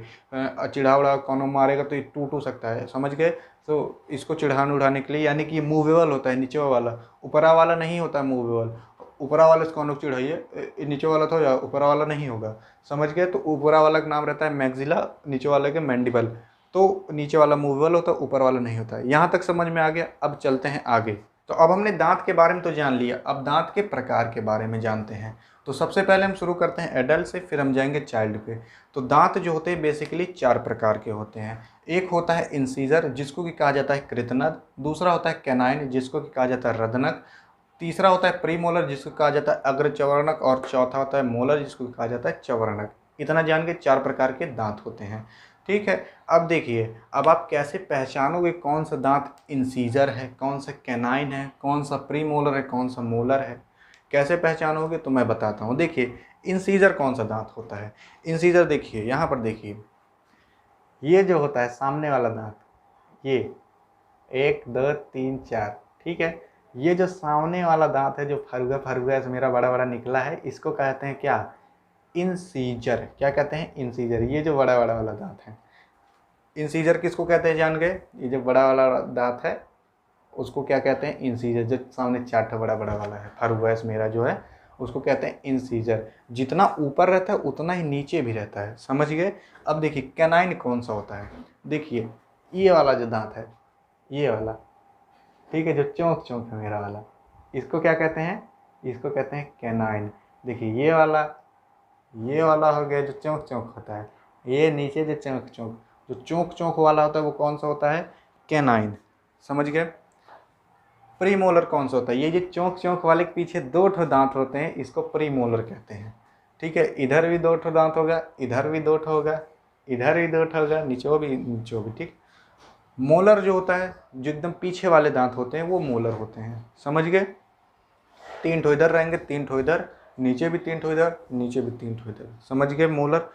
चिढ़ा उड़ा कौन मारेगा तो ये टूट सकता है, समझ गए। तो इसको चिढ़ाने उड़ाने के लिए, यानी कि ये मूवेबल होता है नीचे वाला, ऊपरा वाला नहीं होता है मूवेबल। ऊपरा वाले से कौन चिढ़ाइए, नीचे वाला तो या ऊपरा वाला नहीं होगा, समझ गए। तो ऊपरा वाला का नाम रहता है मैक्सिला, नीचे वाले के मैंडिबल। तो नीचे वाला मूवेबल होता है, ऊपर वाला नहीं होता है। यहाँ तक समझ में आ गया। अब चलते हैं आगे। तो अब हमने दांत के बारे में तो जान लिया, अब दांत के प्रकार के बारे में जानते हैं। तो सबसे पहले हम शुरू करते हैं एडल्ट से, फिर हम जाएंगे चाइल्ड पे। तो दांत जो होते हैं बेसिकली 4 प्रकार के होते हैं। एक होता है इंसीजर, जिसको कि कहा जाता है कृतनद। दूसरा होता है कैनाइन, जिसको कि कहा जाता है रदनक। तीसरा होता है प्रीमोलर, जिसको कहा जाता है अग्रचवर्णक। और चौथा होता है मोलर, जिसको कहा जाता है चवर्णक। इतना जान के 4 प्रकार के दांत होते हैं, ठीक है। अब देखिए, अब आप कैसे पहचानोगे कौन सा दांत इंसीजर है, कौन सा कैनाइन है, कौन सा प्रीमोलर है, कौन सा मोलर है, कैसे पहचानोगे? तो मैं बताता हूँ। देखिए, इंसीजर कौन सा दांत होता है? इंसीजर देखिए, यहाँ पर देखिए, ये जो होता है सामने वाला दांत, ये 1 2 3 4, ठीक है। ये जो सामने वाला दांत है, जो फरुगा फरुगा से मेरा बड़ा बड़ा निकला है, इसको कहते हैं क्या? इंसीजर। क्या कहते हैं? इंसीजर। ये जो बड़ा बड़ा वाला दांत है, इंसीजर किसको कहते हैं जान गए? ये जो बड़ा वाला दांत है उसको क्या कहते हैं? इंसीजर। जो सामने चार बड़ा बड़ा वाला है, फरवैस मेरा जो है, उसको कहते हैं इंसीजर। जितना ऊपर रहता है उतना ही नीचे भी रहता है, समझ गए? अब देखिए कैनाइन कौन सा होता है। देखिए ये वाला जो दांत है, ये वाला, ठीक है, जो चौंक चौंक है मेरा वाला, इसको क्या कहते हैं? इसको कहते हैं कैनाइन। देखिए ये वाला हो गया जो चौंक चौंक होता है। ये नीचे जो चौंक चौंक वाला होता है वो कौन सा होता है? कैनाइन। समझ गए? प्रीमोलर कौन सा होता है? ये जो चौंक चौंक वाले के पीछे दो ठो दांत होते हैं, इसको प्रीमोलर कहते हैं। ठीक है, इधर भी दो ठो दांत होगा, इधर भी दो ठो होगा, इधर भी दो ठो होगा, नीचो भी। ठीक, मोलर जो होता है, जो एकदम पीछे वाले दांत होते हैं, वो मोलर होते हैं। समझ गए? तीन ठो इधर रहेंगे, तीन ठो इधर, नीचे भी तीन ठो इधर, नीचे भी तीन ठो इधर। समझ गए? मोलर,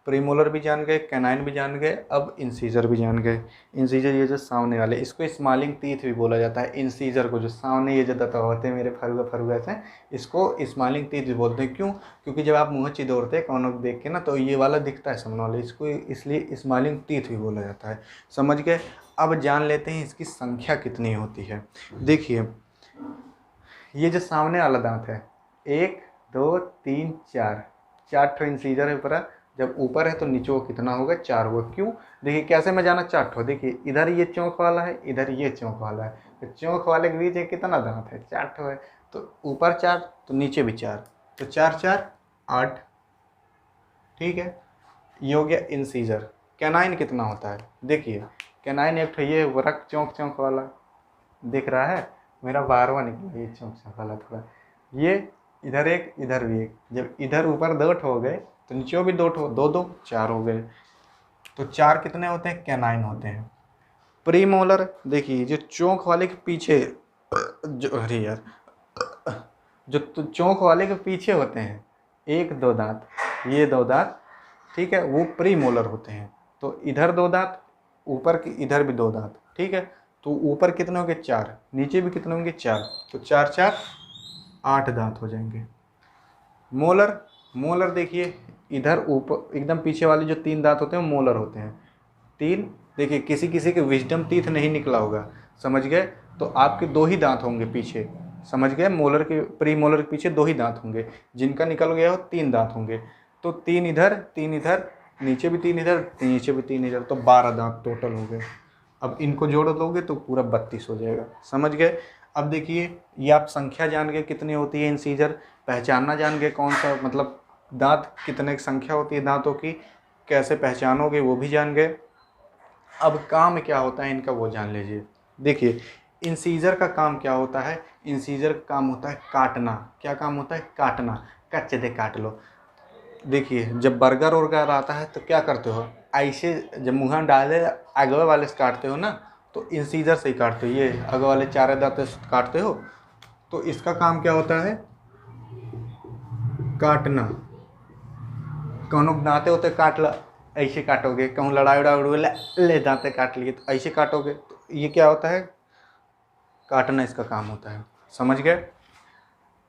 प्रीमोलर भी जान गए, कैनाइन भी जान गए, अब इंसीजर भी जान गए। इंसीजर ये जो सामने वाले, इसको स्माइलिंग टीथ भी बोला जाता है। इंसीजर को जो सामने ये जो दता होते हैं मेरे फरुआ से, इसको स्माइलिंग टीथ भी बोलते हैं। क्यों? क्योंकि जब आप मुँह चिदोड़ते हैं कौन देख के ना, तो ये वाला दिखता है सामने वाला, इसको इसलिए स्माइलिंग टीथ भी बोला जाता है। समझ गए? अब जान लेते हैं इसकी संख्या कितनी होती है। देखिए ये जो सामने वाला दांत है, 1 2 3 4, 4 ठो इंसीजर है ऊपर। जब ऊपर है तो नीचे कितना होगा? 4 होगा। क्यों? देखिए कैसे मैं जाना 4 ठो। देखिए इधर ये चौंक वाला है, इधर ये चौंक वाला है, तो चौंक वाले के बीच कितना दांत है? 4 ठो है। तो ऊपर 4 तो नीचे भी 4, तो 4 4 8। ठीक है, ये हो गया इंसीजर। कैनाइन कितना होता है? देखिए कैनाइन एक ठो ये वर्क चौंक चौंक वाला दिख रहा है, मेरा 12वां निकला ये चौंक चौंक वाला थोड़ा। ये इधर एक, इधर भी एक। जब इधर ऊपर 2 ठो हो गए तो नीचे भी 2 ठो, 2 2 4 हो गए। तो 4 कितने होते हैं? कैनाइन होते हैं। प्रीमोलर देखिए जो चौंक वाले के पीछे, जो अरे यार, जो चौंक वाले के पीछे होते हैं 1 2 दांत, ये 2 दांत, ठीक है, वो प्रीमोलर होते हैं। तो इधर 2 दांत, ऊपर की इधर भी 2 दांत। ठीक है, तो ऊपर कितने होंगे? 4, नीचे भी कितने होंगे? 4, तो 4 4 8 दांत हो जाएंगे। मोलर देखिए इधर ऊपर एकदम पीछे वाले जो 3 दांत होते हैं वो मोलर होते हैं। 3, देखिए किसी किसी के विजडम टीथ नहीं निकला होगा, समझ गए? तो आपके 2 ही दांत होंगे पीछे, समझ गए? मोलर के, प्री मोलर के पीछे 2 ही दांत होंगे, जिनका निकल गया हो 3 दांत होंगे। तो 3 इधर, 3 इधर, नीचे भी 3 इधर, नीचे भी 3 इधर, तो 12 दांत टोटल हो गए। अब इनको जोड़ दोगे तो पूरा 32 हो जाएगा। समझ गए? अब देखिए ये आप संख्या जान गए कितनी होती है इंसीजर, पहचानना जान गए कौन सा, मतलब दांत कितने की संख्या होती है दांतों की, कैसे पहचानोगे वो भी जान गए। अब काम क्या होता है इनका वो जान लीजिए। देखिए इंसीजर का काम क्या होता है? इंसीजर का काम होता है काटना। क्या काम होता है? काटना। कच्चे दे काट लो। देखिए जब बर्गर वर्गर आता है तो क्या करते हो? ऐसे जब मुँह डाले आगे वाले से काटते हो ना, तो इंसीजर से ही काटते हो। ये आगे वाले 4 दांत से काटते हो, तो इसका काम क्या होता है? काटना। कौन दांते होते काट ला, ऐसे काटोगे। कहूँ लड़ाई उड़ाई ले दांते काट लिए, तो ऐसे काटोगे। तो ये क्या होता है? काटना इसका काम होता है। समझ गए?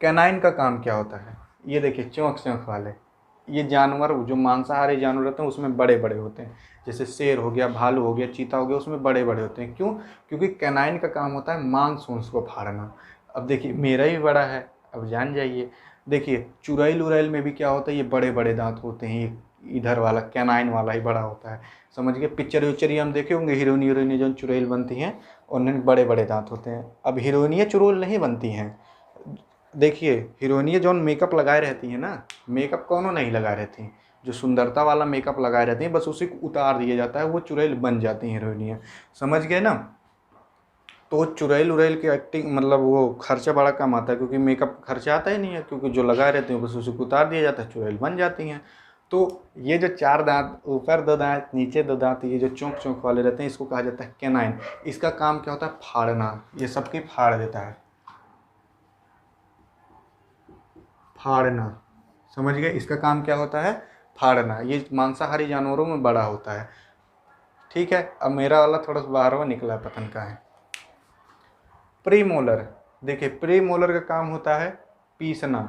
कैनाइन का काम क्या होता है? ये देखिए चौंक चौंक वाले, ये जानवर जो मांसाहारी जानवर होते हैं उसमें बड़े बड़े होते हैं। जैसे शेर हो गया, भालू हो गया, चीता हो गया, उसमें बड़े बड़े होते हैं। क्यों? क्योंकि कैनाइन का काम होता है मांस उंस को फाड़ना। अब देखिए मेरा ही बड़ा है, अब जान जाइए। देखिए चुड़ैल उड़ैल में भी क्या होता है? ये बड़े बड़े दांत होते हैं। ये इधर वाला कैनाइन वाला ही बड़ा होता है। समझ गए? पिक्चर उच्चर हम देखे होंगे, हीरोइन जो चुड़ैल बनती हैं उनमें बड़े बड़े दांत होते हैं। अब हीरोइनियाँ चुड़ैल नहीं बनती हैं। देखिए हीरोइनियाँ जो मेकअप लगाए रहती हैं ना, मेकअप कौनों नहीं लगाए रहती हैं, जो सुंदरता वाला मेकअप लगाए रहती हैं, बस उसी को उतार दिया जाता है, वो चुड़ैल बन जाती हैं हीरोइनियाँ। समझ गए ना? तो चुड़ैल उड़ैल की एक्टिंग, मतलब वो खर्चा बड़ा कम आता है, क्योंकि मेकअप खर्चा आता ही नहीं है, क्योंकि जो लगाए रहते हैं बस उसी को उतार दिया जाता है, चुड़ैल बन जाती हैं। तो ये जो 4 दांत, ऊपर 2 दांत, नीचे 2 दांत, ये जो चौंक चौंक वाले रहते हैं, इसको कहा जाता है कैनाइन। इसका काम क्या होता है? फाड़ना। ये सबकी फाड़ देता है, फाड़ना। समझ गए? इसका काम क्या होता है? फाड़ना। ये मांसाहारी जानवरों में बड़ा होता है। ठीक है, अब मेरा वाला थोड़ा सा 12वां निकला है, पतन का है। प्रीमोलर, देखिए प्रीमोलर का काम होता है पीसना।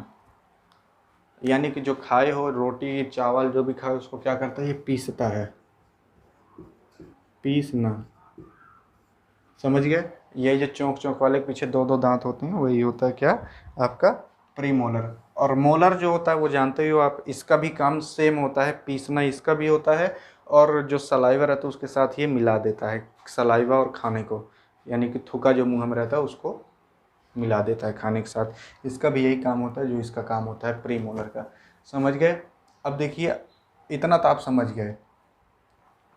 यानी कि जो खाए हो रोटी चावल जो भी खाए उसको क्या करता है, ये पीसता है, पीसना, समझ गए। ये जो चौंक चौंक वाले पीछे दो दो दांत होते हैं वही होता है क्या, आपका प्रीमोलर। और मोलर जो होता है वो जानते ही हो आप, इसका भी काम सेम होता है, पीसना इसका भी होता है, और जो सलाइवा रहता है उसके साथ ये मिला देता है सलाइवा और खाने को, यानी कि थूका जो मुंह में रहता है उसको मिला देता है खाने के साथ। इसका भी यही काम होता है जो इसका काम होता है प्रीमोलर का, समझ गए। अब देखिए इतना तो आप समझ गए,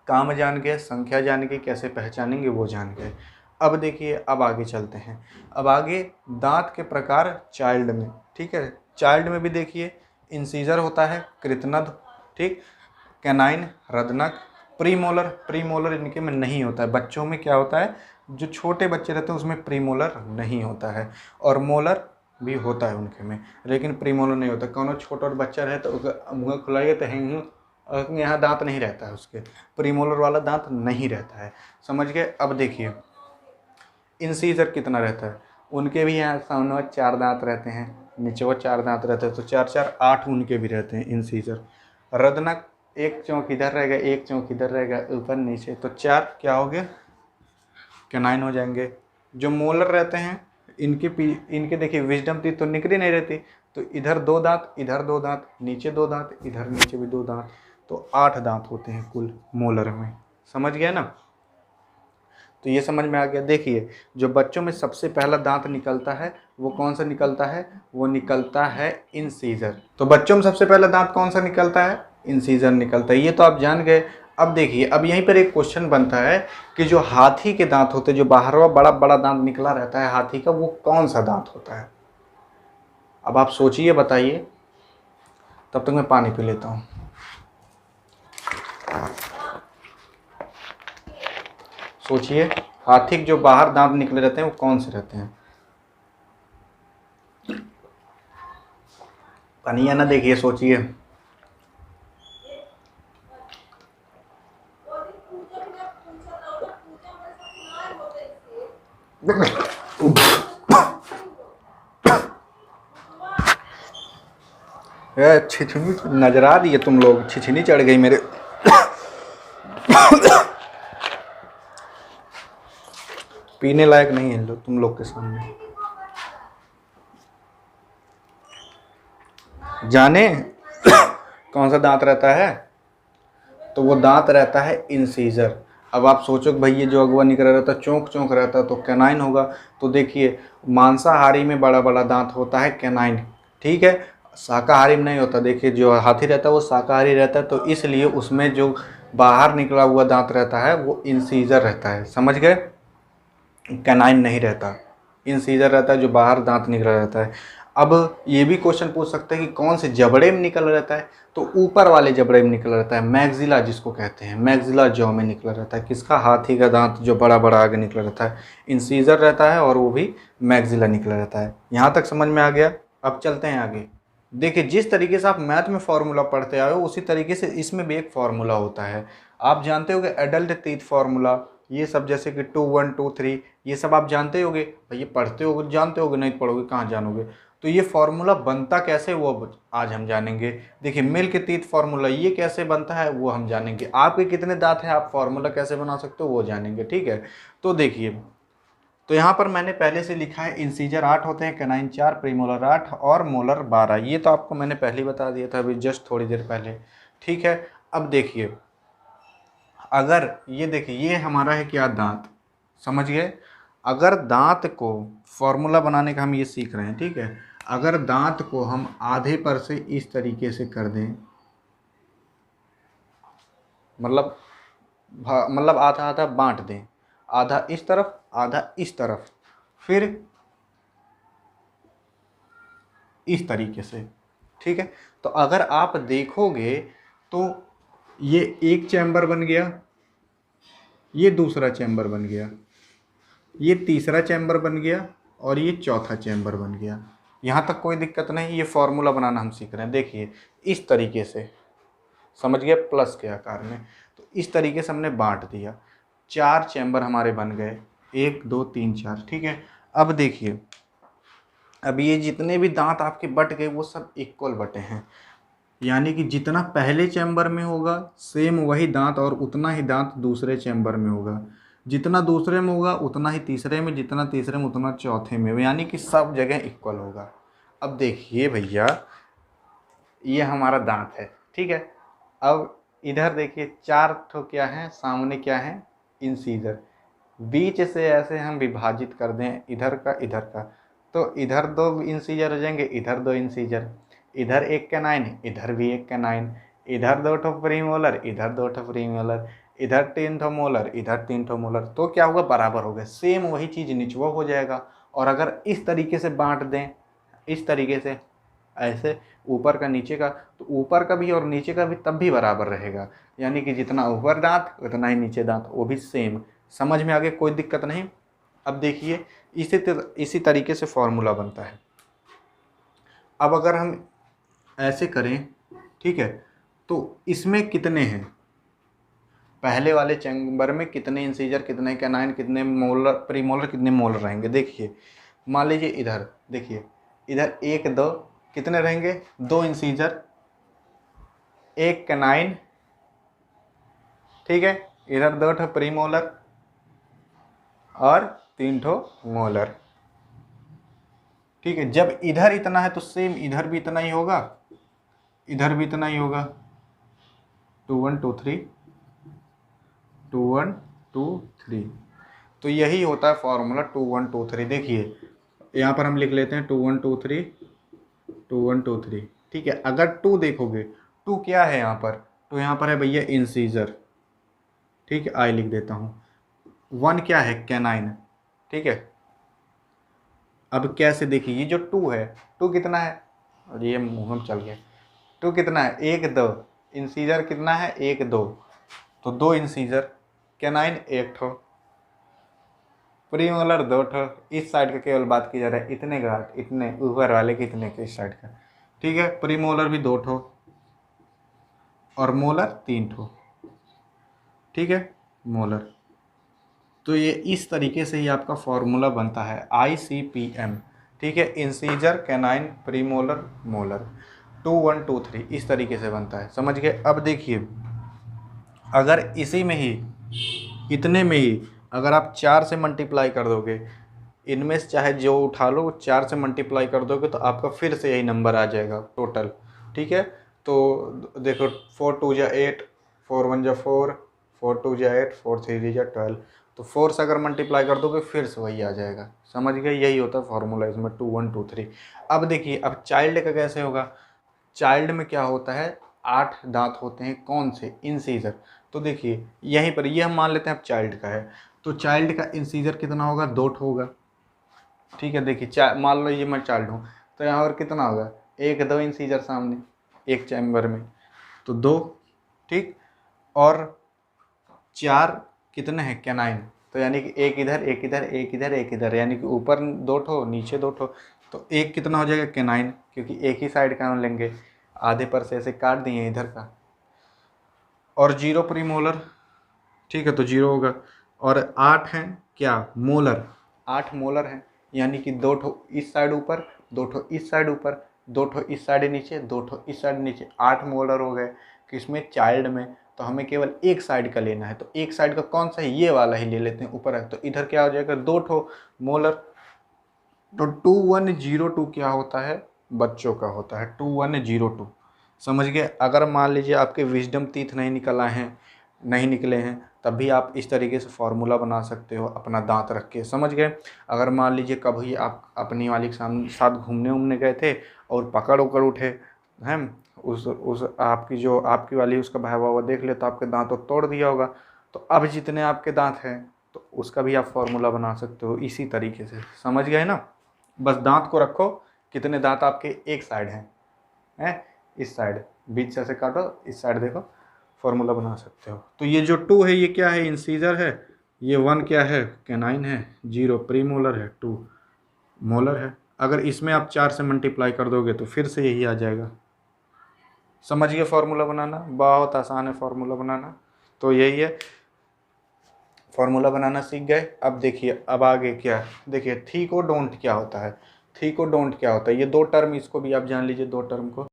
काम जान गए, संख्या जान गए, कैसे पहचानेंगे वो जान गए। अब देखिए अब आगे चलते हैं। अब आगे दांत के प्रकार चाइल्ड में, ठीक है। चाइल्ड में भी देखिए इंसीजर होता है, कृतनद, ठीक, कैनाइन, रदनक, प्रीमोलर। प्रीमोलर इनके में नहीं होता है, बच्चों में क्या होता है, जो छोटे बच्चे रहते हैं उसमें प्रीमोलर नहीं होता है, और मोलर भी होता है उनके में, लेकिन प्रीमोलर नहीं होता। कौन छोटा और बच्चा रहे तो मुँह खुलाइए तो हैं, यहाँ दांत नहीं रहता है उसके, प्रीमोलर वाला दांत नहीं रहता है, समझ गए। अब देखिए इंसीजर कितना रहता है, उनके भी यहाँ सामने 4 दांत रहते हैं, नीचे वो 4 दांत रहते हैं, तो 4 4 8 उनके भी रहते हैं इंसीजर। रदनक एक चौक इधर रहेगा, एक चौक इधर रहेगा, ऊपर नीचे, तो 4 क्या हो गया, कैनाइन हो जाएंगे। जो मोलर रहते हैं इनके देखिए विजडम टीथ तो निकली नहीं रहती, तो इधर 2 दांत, इधर 2 दांत, नीचे 2 दांत, इधर नीचे भी 2 दांत, तो 8 दांत होते हैं कुल मोलर में, समझ गए ना। तो ये समझ में आ गया। देखिए जो बच्चों में सबसे पहला दांत निकलता है वो कौन सा निकलता है, वो निकलता है इंसीजर। तो बच्चों में सबसे पहला दांत कौन सा निकलता है, इंसीजर निकलता है, ये तो आप जान गए। अब देखिए अब यहीं पर एक क्वेश्चन बनता है कि जो हाथी के दांत होते हैं, जो बाहरवा बड़ा बड़ा दांत निकला रहता है हाथी का, वो कौन सा दांत होता है। अब आप सोचिए बताइए, तब तक मैं पानी पी लेता हूँ। सोचिए हाथी के जो बाहर दांत निकले रहते हैं वो कौन से रहते हैं, पानी या ना, देखिए सोचिए। छिछनी नजर आ रही है, तुम लोग छिछनी चढ़ गई मेरे। पीने लायक नहीं है तुम लोग के सामने। जाने कौन सा दांत रहता है, तो वो दांत रहता है इंसीजर। अब आप सोचो कि भाई ये जो अगवा निकला रहता है चौंक चौंक रहता है तो कैनाइन होगा। तो देखिए मांसाहारी में बड़ा बड़ा दांत होता है कैनाइन, ठीक है, शाकाहारी में नहीं होता। देखिए जो हाथी रहता है वो शाकाहारी रहता है, तो इसलिए उसमें जो बाहर निकला हुआ दांत रहता है वो इंसीजर रहता है, समझ गए, कैनाइन नहीं रहता, इंसीजर रहता है जो बाहर दांत निकला रहता है। अब ये भी क्वेश्चन पूछ सकते हैं कि कौन से जबड़े में निकल रहता है, तो ऊपर वाले जबड़े में निकला रहता है, मैग्जिला जिसको कहते हैं, मैग्जिला जॉ में निकला रहता है। किसका, हाथी का दांत जो बड़ा बड़ा आगे निकला रहता है, इंसीजर रहता है, और वो भी मैग्जिला निकला रहता है। यहाँ तक समझ में आ गया। अब चलते हैं आगे। देखिए जिस तरीके से आप मैथ में फार्मूला पढ़ते आए हो उसी तरीके से इसमें भी एक फार्मूला होता है। आप जानते होगे एडल्ट टीथ फार्मूला, ये सब जैसे कि 2 1 2 3, ये सब आप जानते होगे, ये पढ़ते होगे जानते होगे, नहीं पढ़ोगे कहाँ जानोगे। तो ये फार्मूला बनता कैसे वो अब आज हम जानेंगे। देखिए मिल्क टीथ फार्मूला ये कैसे बनता है वो हम जानेंगे। आपके कितने दांत हैं आप फार्मूला कैसे बना सकते हो वो जानेंगे, ठीक है। तो देखिए तो यहाँ पर मैंने पहले से लिखा है इंसीजर 8 होते हैं, कैनाइन 4, प्रीमोलर 8 और मोलर 12। ये तो आपको मैंने पहले ही बता दिया था अभी जस्ट थोड़ी देर पहले, ठीक है। अब देखिए अगर ये देखिए ये हमारा है क्या, दांत, समझ गए। अगर दांत को फॉर्मूला बनाने का हम ये सीख रहे हैं, ठीक है। अगर दांत को हम आधे पर से इस तरीके से कर दें, मतलब आधा आधा बांट दें, आधा इस तरफ आधा इस तरफ, फिर इस तरीके से, ठीक है। तो अगर आप देखोगे तो ये एक चैम्बर बन गया, ये दूसरा चैम्बर बन गया, ये तीसरा चैम्बर बन गया, और ये चौथा चैम्बर बन गया। यहाँ तक कोई दिक्कत नहीं, ये फॉर्मूला बनाना हम सीख रहे हैं। देखिए इस तरीके से, समझ गए, प्लस के आकार में। तो इस तरीके से हमने बांट दिया, 4 चैम्बर हमारे बन गए, 1 2 3 4, ठीक है। अब देखिए अब ये जितने भी दांत आपके बट गए वो सब इक्वल बटे हैं, यानी कि जितना पहले चैम्बर में होगा सेम वही दांत और उतना ही दांत दूसरे चैम्बर में होगा, जितना दूसरे में होगा उतना ही तीसरे में, जितना तीसरे में उतना चौथे में, यानी कि सब जगह इक्वल होगा। अब देखिए भैया, ये हमारा दांत है, ठीक है। अब इधर देखिए 4 ठो क्या है सामने, क्या है, इंसीजर। बीच से ऐसे हम विभाजित कर दें इधर का, तो इधर 2 इंसीजर हो जाएंगे, इधर 2 इंसीजर, इधर एक कैनाइन, इधर भी एक कैनाइन, इधर 2 ठो प्रीमोलर, इधर 2 ठो प्रीमोलर, इधर 3 ठो मोलर, इधर 3 ठो मोलर। तो क्या होगा, बराबर हो गए, सेम वही चीज़ निचवा हो जाएगा। और अगर इस तरीके से बांट दें, इस तरीके से ऐसे ऊपर का नीचे का, तो ऊपर का भी और नीचे का भी तब भी बराबर रहेगा, यानी कि जितना ऊपर दांत उतना ही नीचे दांत, वो भी सेम। समझ में आगे, कोई दिक्कत नहीं। अब देखिए इसी तरीके से फॉर्मूला बनता है। अब अगर हम ऐसे करें, ठीक है, तो इसमें कितने हैं, पहले वाले चैम्बर में कितने इंसीजर, कितने कैनाइन, कितने मोलर, प्रीमोलर, कितने मोलर रहेंगे। देखिए मान लीजिए इधर देखिए, इधर 1 2 कितने रहेंगे, 2 इंसीजर, 1 कैनाइन, ठीक है, इधर 2 ठो प्रीमोलर और 3 ठो मोलर, ठीक है। जब इधर इतना है तो सेम इधर भी इतना ही होगा, इधर भी इतना ही होगा, 2 1 2 3 2 1 2 3। तो यही होता है फॉर्मूला 2 1 2 3। देखिए यहाँ पर हम लिख लेते हैं 2 1 2 3 2 1 2 3, ठीक है। अगर 2 देखोगे, 2 क्या है यहाँ पर, तो यहाँ पर है भैया इंसीजर, ठीक है, आई लिख देता हूँ। 1 क्या है, कैनाइन, ठीक है। अब कैसे देखिए, ये जो 2 है, 2 कितना है, और ये मुँह में चल गया, 2 कितना है, 1 2, इंसीजर कितना है, 1 2, तो 2 इंसीजर, कैनाइन 1 ठो, प्रीमोलर 2 ठो। इस साइड का केवल बात की जा रहा है, इतने गांठ, इतने ऊपर वाले कितने के, इस साइड का, ठीक है। प्रीमोलर भी 2 ठो और मोलर 3 ठो, ठीक है, मोलर। तो ये इस तरीके से ही आपका फॉर्मूला बनता है ICPM, ठीक है, इंसीजर, कैनाइन, प्रीमोलर, मोलर, 2 1 2 3 इस तरीके से बनता है, समझ गए। अब देखिए अगर इसी में ही, इतने में ही अगर आप 4 से मल्टीप्लाई कर दोगे, इनमें से चाहे जो उठा लो 4 से मल्टीप्लाई कर दोगे तो आपका फिर से यही नंबर आ जाएगा टोटल, ठीक है। तो देखो 4 2 जा 8, 4 1 जा 4, 4 2 जा 8, 4 3 जा 12, तो 4 से अगर मल्टीप्लाई कर दोगे फिर से वही आ जाएगा, समझ गए। यही होता है फॉर्मूला इसमें 2 1 2 3। अब देखिए अब चाइल्ड का कैसे होगा, चाइल्ड में क्या होता है, 8 दांत होते हैं, कौन से, इंसीजर। तो देखिए यहीं पर ये हम मान लेते हैं अब चाइल्ड का है, तो चाइल्ड का इंसीजर कितना होगा, 2 ठो होगा, ठीक है। देखिए मान लो ये मैं चाइल्ड हूँ, तो यहाँ पर कितना होगा, 1 2 इंसीजर सामने एक चैम्बर में, तो 2, ठीक, और 4 कितने हैं, कैनाइन, तो यानी कि एक इधर एक इधर एक इधर एक इधर, यानी कि ऊपर 2 ठो नीचे 2 ठो, तो एक कितना हो जाएगा, कैनाइन, क्योंकि एक ही साइड का हम लेंगे, आधे पर से ऐसे काट दिए इधर का, और 0 प्रीमोलर, ठीक है, तो 0 होगा। और 8 हैं क्या, मोलर, 8 मोलर हैं, यानी कि 2 ठो इस साइड ऊपर, 2 ठो इस साइड ऊपर, 2 ठो इस साइड नीचे, 2 ठो इस साइड नीचे, 8 मोलर हो गए। किसमें, चाइल्ड में। तो हमें केवल एक साइड का लेना है, तो एक साइड का कौन सा है, ये वाला ही ले लेते हैं, ऊपर है, तो इधर क्या हो जाएगा, 2 ठो मोलर। तो 2102 क्या होता है, बच्चों का होता है 2102, समझ गए। अगर मान लीजिए आपके विजडम टीथ नहीं निकल आए हैं, नहीं निकले हैं, तब भी आप इस तरीके से फार्मूला बना सकते हो अपना दांत रख के, समझ गए। अगर मान लीजिए कभी आप अपनी वाली के साथ घूमने उमने गए थे और पकड़ उकड़ उठे हैं, उस आपकी वाली उसका भाई बाबा देख ले तो आपके दांत तो तोड़ दिया होगा, तो अब जितने आपके दांत हैं तो उसका भी आप फार्मूला बना सकते हो इसी तरीके से, समझ गए ना। बस दांत को रखो, कितने दांत आपके एक साइड हैं, इस साइड, बीच से ऐसे काटो, इस साइड देखो, फार्मूला बना सकते हो। तो ये जो 2 है ये क्या है, इंसीजर है, ये 1 क्या है, कैनाइन है, 0 प्रीमोलर है, 2 मोलर है। अगर इसमें आप 4 से मल्टीप्लाई कर दोगे तो फिर से यही आ जाएगा, समझ गए। फार्मूला बनाना बहुत आसान है, फार्मूला बनाना तो यही है, फार्मूला बनाना सीख गए। अब देखिए अब आगे क्या, देखिए ठीक और डोंट क्या होता है। थीकोडोंट क्या होता है? ये दो टर्म, इसको भी आप जान लीजिए, दो टर्म को।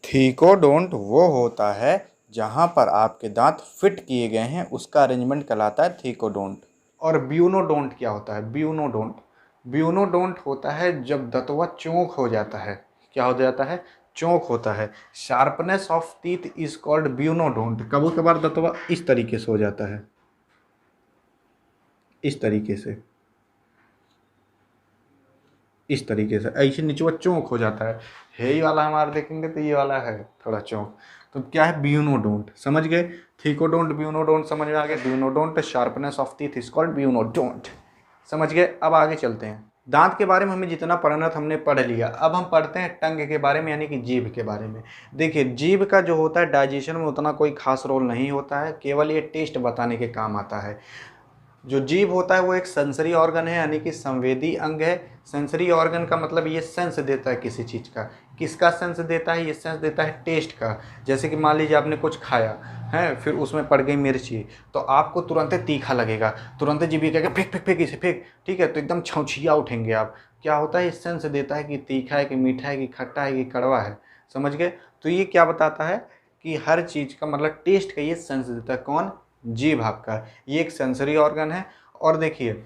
थीकोडोंट वो होता है जहाँ पर आपके दांत फिट किए गए हैं, उसका अरेंजमेंट कहलाता है थीकोडोंट। और ब्यूनोडोंट क्या होता है? ब्यूनोडोंट, ब्यूनोडोंट होता है जब दंतवा चौक हो जाता है। क्या हो जाता है? चौक होता है। Sharpness of teeth is called bunodont. कभी कभार दंतवा इस तरीके से हो जाता है, इस तरीके से, इस तरीके से ऐसे निचवा चौक हो जाता है। ये वाला हमारा देखेंगे तो ये वाला है थोड़ा चौक, तो क्या है? ब्यूनोडोंट। समझ गए? थीकोडोंट, ब्यूनोडोंट समझ में आ गया। Bunodont, sharpness of teeth is called bunodont. समझ गए? अब आगे चलते हैं। दांत के बारे में हमें जितना पढ़ना था हमने पढ़ लिया। अब हम पढ़ते हैं टंग के बारे में, यानी कि जीभ के बारे में। देखिए, जीभ का जो होता है डाइजेशन में उतना कोई खास रोल नहीं होता है, केवल ये टेस्ट बताने के काम आता है। जो जीभ होता है वो एक सेंसरी ऑर्गन है, यानी कि संवेदी अंग है। सेंसरी ऑर्गन का मतलब ये सेंस देता है किसी चीज़ का। किसका सेंस देता है? ये सेंस देता है टेस्ट का। जैसे कि मान लीजिए आपने कुछ खाया है, फिर उसमें पड़ गई मिर्ची, तो आपको तुरंत तीखा लगेगा, तुरंत जीभ कहेगा फेंक फेंक फेंक इसे फेंक, ठीक है? तो एकदम छौछिया उठेंगे आप। क्या होता है? ये सेंस देता है कि तीखा है कि मीठा है कि खट्टा है कि कड़वा है। समझ गए? तो ये क्या बताता है कि हर चीज़ का मतलब टेस्ट का ये सेंस देता है। कौन? जीभ आपका। ये एक सेंसरी ऑर्गन है। और देखिए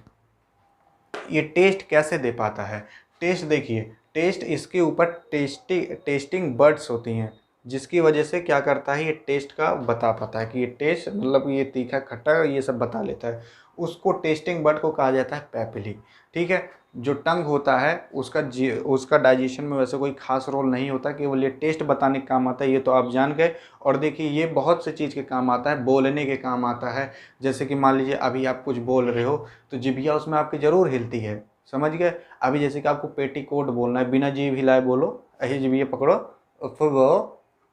ये टेस्ट कैसे दे पाता है? टेस्ट देखिए, टेस्ट इसके ऊपर टेस्टिंग बर्ड्स होती हैं, जिसकी वजह से क्या करता है, ये टेस्ट का बता पाता है कि ये टेस्ट मतलब ये तीखा खट्टा ये सब बता लेता है। उसको टेस्टिंग बर्ड को कहा जाता है पैपिली। ठीक है? जो टंग होता है उसका डाइजेशन में वैसे कोई खास रोल नहीं होता, केवल ये टेस्ट बताने का काम आता है, ये तो आप जान गए। और देखिए ये बहुत से चीज़ के काम आता है, बोलने के काम आता है। जैसे कि मान लीजिए अभी आप कुछ बोल रहे हो तो जिभिया उसमें आपकी ज़रूर हिलती है। समझ गए? अभी जैसे कि आपको पेटीकोट बोलना है, बिना जीभ हिलाए बोलो, ऐसे जिभिया पकड़ो और फिर वो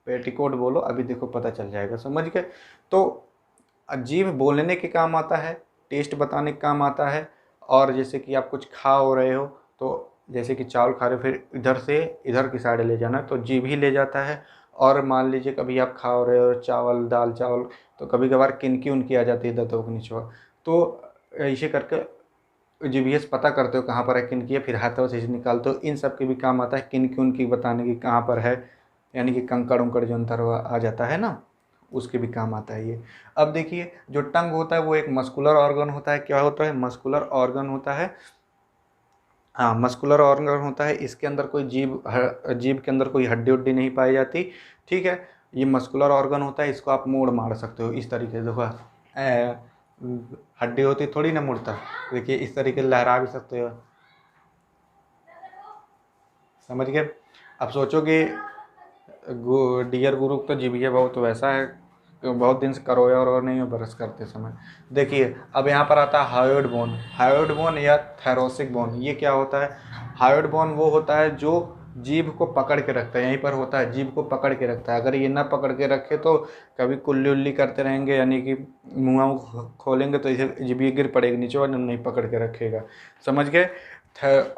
पेटीकोट बोलो, अभी देखो पता चल जाएगा। समझ गए? तो जीभ बोलने के काम आता है, टेस्ट बताने के काम आता है। और जैसे कि आप कुछ खा हो रहे हो, तो जैसे कि चावल खा रहे हो, फिर इधर से इधर की साइड ले जाना, तो जीभ ही ले जाता है। और मान लीजिए कभी आप खा हो रहे हो चावल, दाल चावल, तो कभी कभार किनकी उनकी आ जाती है दांतों के नीचे, तो ऐसे करके जीभीए से पता करते हो कहाँ पर है किनकी है, फिर हाथों से निकालते हो। इन सब के भी काम आता है किनकी उनकी बताने की कहाँ पर है, यानी कि कंकड़ उंकड़ जो अंदर आ जाता है ना, उसके भी काम आता है ये। अब देखिए जो टंग होता है वो एक मस्कुलर ऑर्गन होता है। क्या होता है? मस्कुलर ऑर्गन होता है। हाँ, मस्कुलर ऑर्गन होता है। इसके अंदर कोई जीभ के अंदर कोई हड्डी उड्डी नहीं पाई जाती। ठीक है? ये मस्कुलर ऑर्गन होता है। इसको आप मोड़ मार सकते हो इस तरीके से। देखो हड्डी होती थोड़ी ना मुड़ता। देखिए इस तरीके से लहरा भी सकते हो। समझ गए? अब सोचोगे डियर गुरु तो जीभिया बहुत वैसा है, बहुत दिन से करोया और नहीं हो ब्रश करते समय। देखिए अब यहाँ पर आता है हायोइड बोन। हायोइड बोन या थैरोसिक बोन, ये क्या होता है? हायोइड बोन वो होता है जो जीभ को पकड़ के रखता है, यहीं पर होता है, जीभ को पकड़ के रखता है। अगर ये ना पकड़ के रखे तो कभी कुल्ली उल्ली करते रहेंगे, यानी कि मुँह खोलेंगे तो इसे जीभ गिर पड़ेगी नीचे और नहीं पकड़ के रखेगा। समझ गए?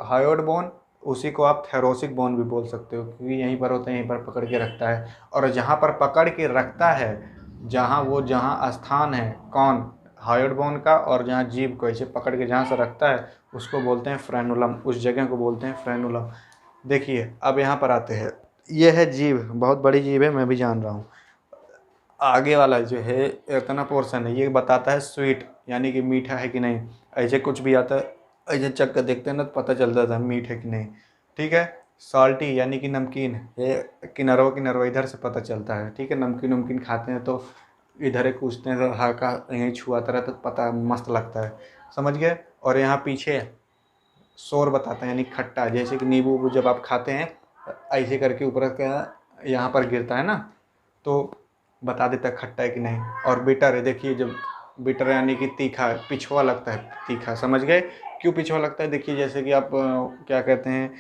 हायोइड बोन, उसी को आप थैरोसिक बोन भी बोल सकते हो, क्योंकि यहीं पर होता है, यहीं पर पकड़ के रखता है। और जहाँ पर पकड़ के रखता है, जहाँ स्थान है कौन? हायोइड बोन का, और जहाँ जीभ को ऐसे पकड़ के जहाँ से रखता है उसको बोलते हैं फ्रेनुलम, उस जगह को बोलते हैं फ्रेनुलम। देखिए अब यहाँ पर आते हैं, ये है जीभ, बहुत बड़ी जीभ है, मैं भी जान रहा हूँ। आगे वाला जो है इतना पोर्शन है, ये बताता है स्वीट, यानी कि मीठा है कि नहीं। ऐसे कुछ भी आता है, ऐसे चख कर देखते हैं ना तो पता चलता था मीठ है कि नहीं। ठीक है? सॉल्टी यानी कि नमकीन, ये किनरवा इधर से पता चलता है। ठीक है? नमकीन नमकीन खाते हैं तो इधर ही पूछते हैं तो हल्का यहीं छुआता रहता तो पता मस्त लगता है। समझ गए? और यहाँ पीछे शोर बताते हैं, यानी खट्टा, जैसे कि नींबू उबू जब आप खाते हैं ऐसे करके ऊपर का यहाँ पर गिरता है ना, तो बता देता है खट्टा है कि नहीं। और बिटर है, देखिए जब बिटर यानी कि तीखा, पिछवा लगता है तीखा। समझ गए? क्यों पिछवा लगता है? देखिए जैसे कि आप क्या कहते हैं,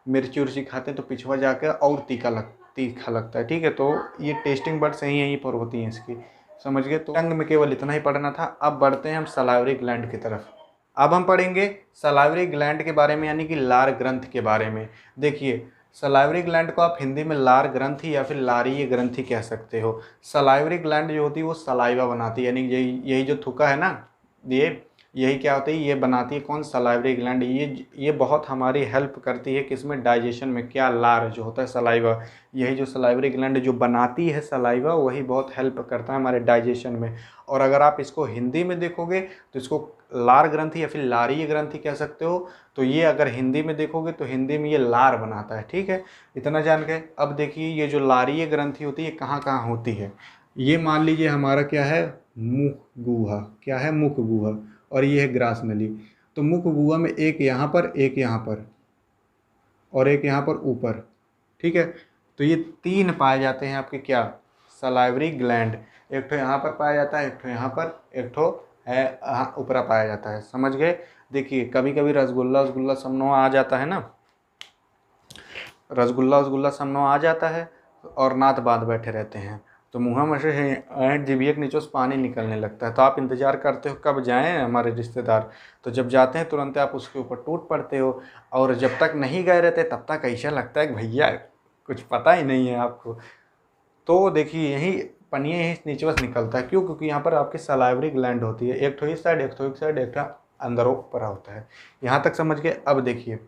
मिर्ची उर्ची खाते हैं तो पिछवा जाकर और तीखा लगता है। ठीक है? तो ये टेस्टिंग बड्स यहीं पर होती हैं इसकी। समझ गए? तो टंग में केवल इतना ही पढ़ना था। अब बढ़ते हैं हम सलाइवरी ग्लैंड की तरफ। अब हम पढ़ेंगे सलाइवरी ग्लैंड के बारे में, यानी कि लार ग्रंथ के बारे में। देखिए सलाइवरी ग्लैंड को आप हिंदी में लार ग्रंथि या फिर लारीय ग्रंथि कह सकते हो। सलाइवरी ग्लैंड जो होती है वो सलाइवा बनाती है, यानी यही जो थूका है ना, ये यही क्या होती है, ये बनाती है कौन, सलाइवरी ग्लैंड। ये बहुत हमारी हेल्प करती है किसमें, डाइजेशन में। क्या, लार जो होता है सलाइवा, यही जो सलाइवरी ग्लैंड जो बनाती है सलाइवा, वही बहुत हेल्प करता है हमारे डाइजेशन में। और अगर आप इसको हिंदी में देखोगे तो इसको लार ग्रंथि या फिर लारीय ग्रंथि कह सकते हो। तो ये अगर हिंदी में देखोगे तो हिंदी में ये लार बनाता है। ठीक है, इतना जान गए। अब देखिए ये जो लारीय ग्रंथि होती है कहाँ कहाँ होती है। ये मान लीजिए हमारा क्या है, मुख गुहा, क्या है, मुख गुहा, और ये है ग्रास नली। तो मुख गुहा में एक यहाँ पर, एक यहाँ पर, और एक यहाँ पर ऊपर। ठीक है, तो ये 3 पाए जाते हैं आपके क्या, सलाइवरी ग्लैंड। एक ठो यहाँ पर पाया जाता है, एक ठो यहाँ पर, एक ठो है ऊपरा पाया जाता है। समझ गए। देखिए कभी कभी रसगुल्ला वसगुल्ला समनो आ जाता है ना, रसगुल्ला वसगुल्ला समनो आ जाता है और नात बांध बैठे रहते हैं, तो मुँह में से ऐंठ जीभिया के नीचे से पानी निकलने लगता है। तो आप इंतज़ार करते हो कब जाएं हमारे रिश्तेदार, तो जब जाते हैं तुरंत आप उसके ऊपर टूट पड़ते हो। और जब तक नहीं गए रहते तब तक ऐसा लगता है कि भैया कुछ पता ही नहीं है आपको। तो देखिए यही पनिया यही नीचे बस निकलता है। क्यों, क्योंकि यहाँ पर आपकी सलाइवरी ग्लैंड होती है, एक ठो इस साइड, एक ठो इस साइड, एक ठो अंदर ऊपर होता है। यहाँ तक समझ गए। अब देखिए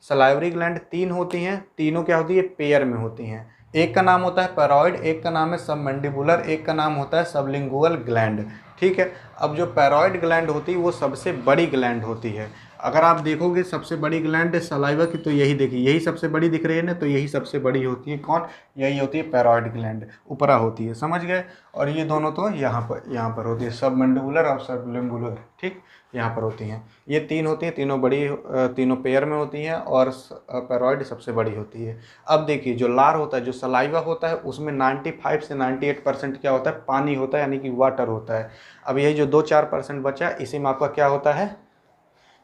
सलाइवरी ग्लैंड 3 होती हैं, तीनों क्या होती है, पेयर में होती हैं। एक का नाम होता है पैरोइड, एक का नाम है सबमैंडिबुलर, एक का नाम होता है सबलिंगुअल ग्लैंड। ठीक है, अब जो पैरोइड ग्लैंड होती है वो सबसे बड़ी ग्लैंड होती है। अगर आप देखोगे सबसे बड़ी ग्लैंड सलाइवा की, तो यही देखिए, यही सबसे बड़ी दिख रही है ना, तो यही सबसे बड़ी होती है। कौन, यही होती है पैरोइड ग्लैंड, ऊपरा होती है। समझ गए। और ये दोनों तो यहाँ पर होती है, सबमैंडिबुलर और सबलिंगुलर। ठीक, यहाँ पर होती हैं। ये 3 होती हैं, तीनों बड़ी, तीनों पेयर में होती हैं, और पैरोइड सबसे बड़ी होती है। अब देखिए जो लार होता है, जो सलाइवा होता है, उसमें 95 से 98% क्या होता है, पानी होता है, यानी कि वाटर होता है। अब यही जो 2-4% बचा, इसी में आपका क्या होता है,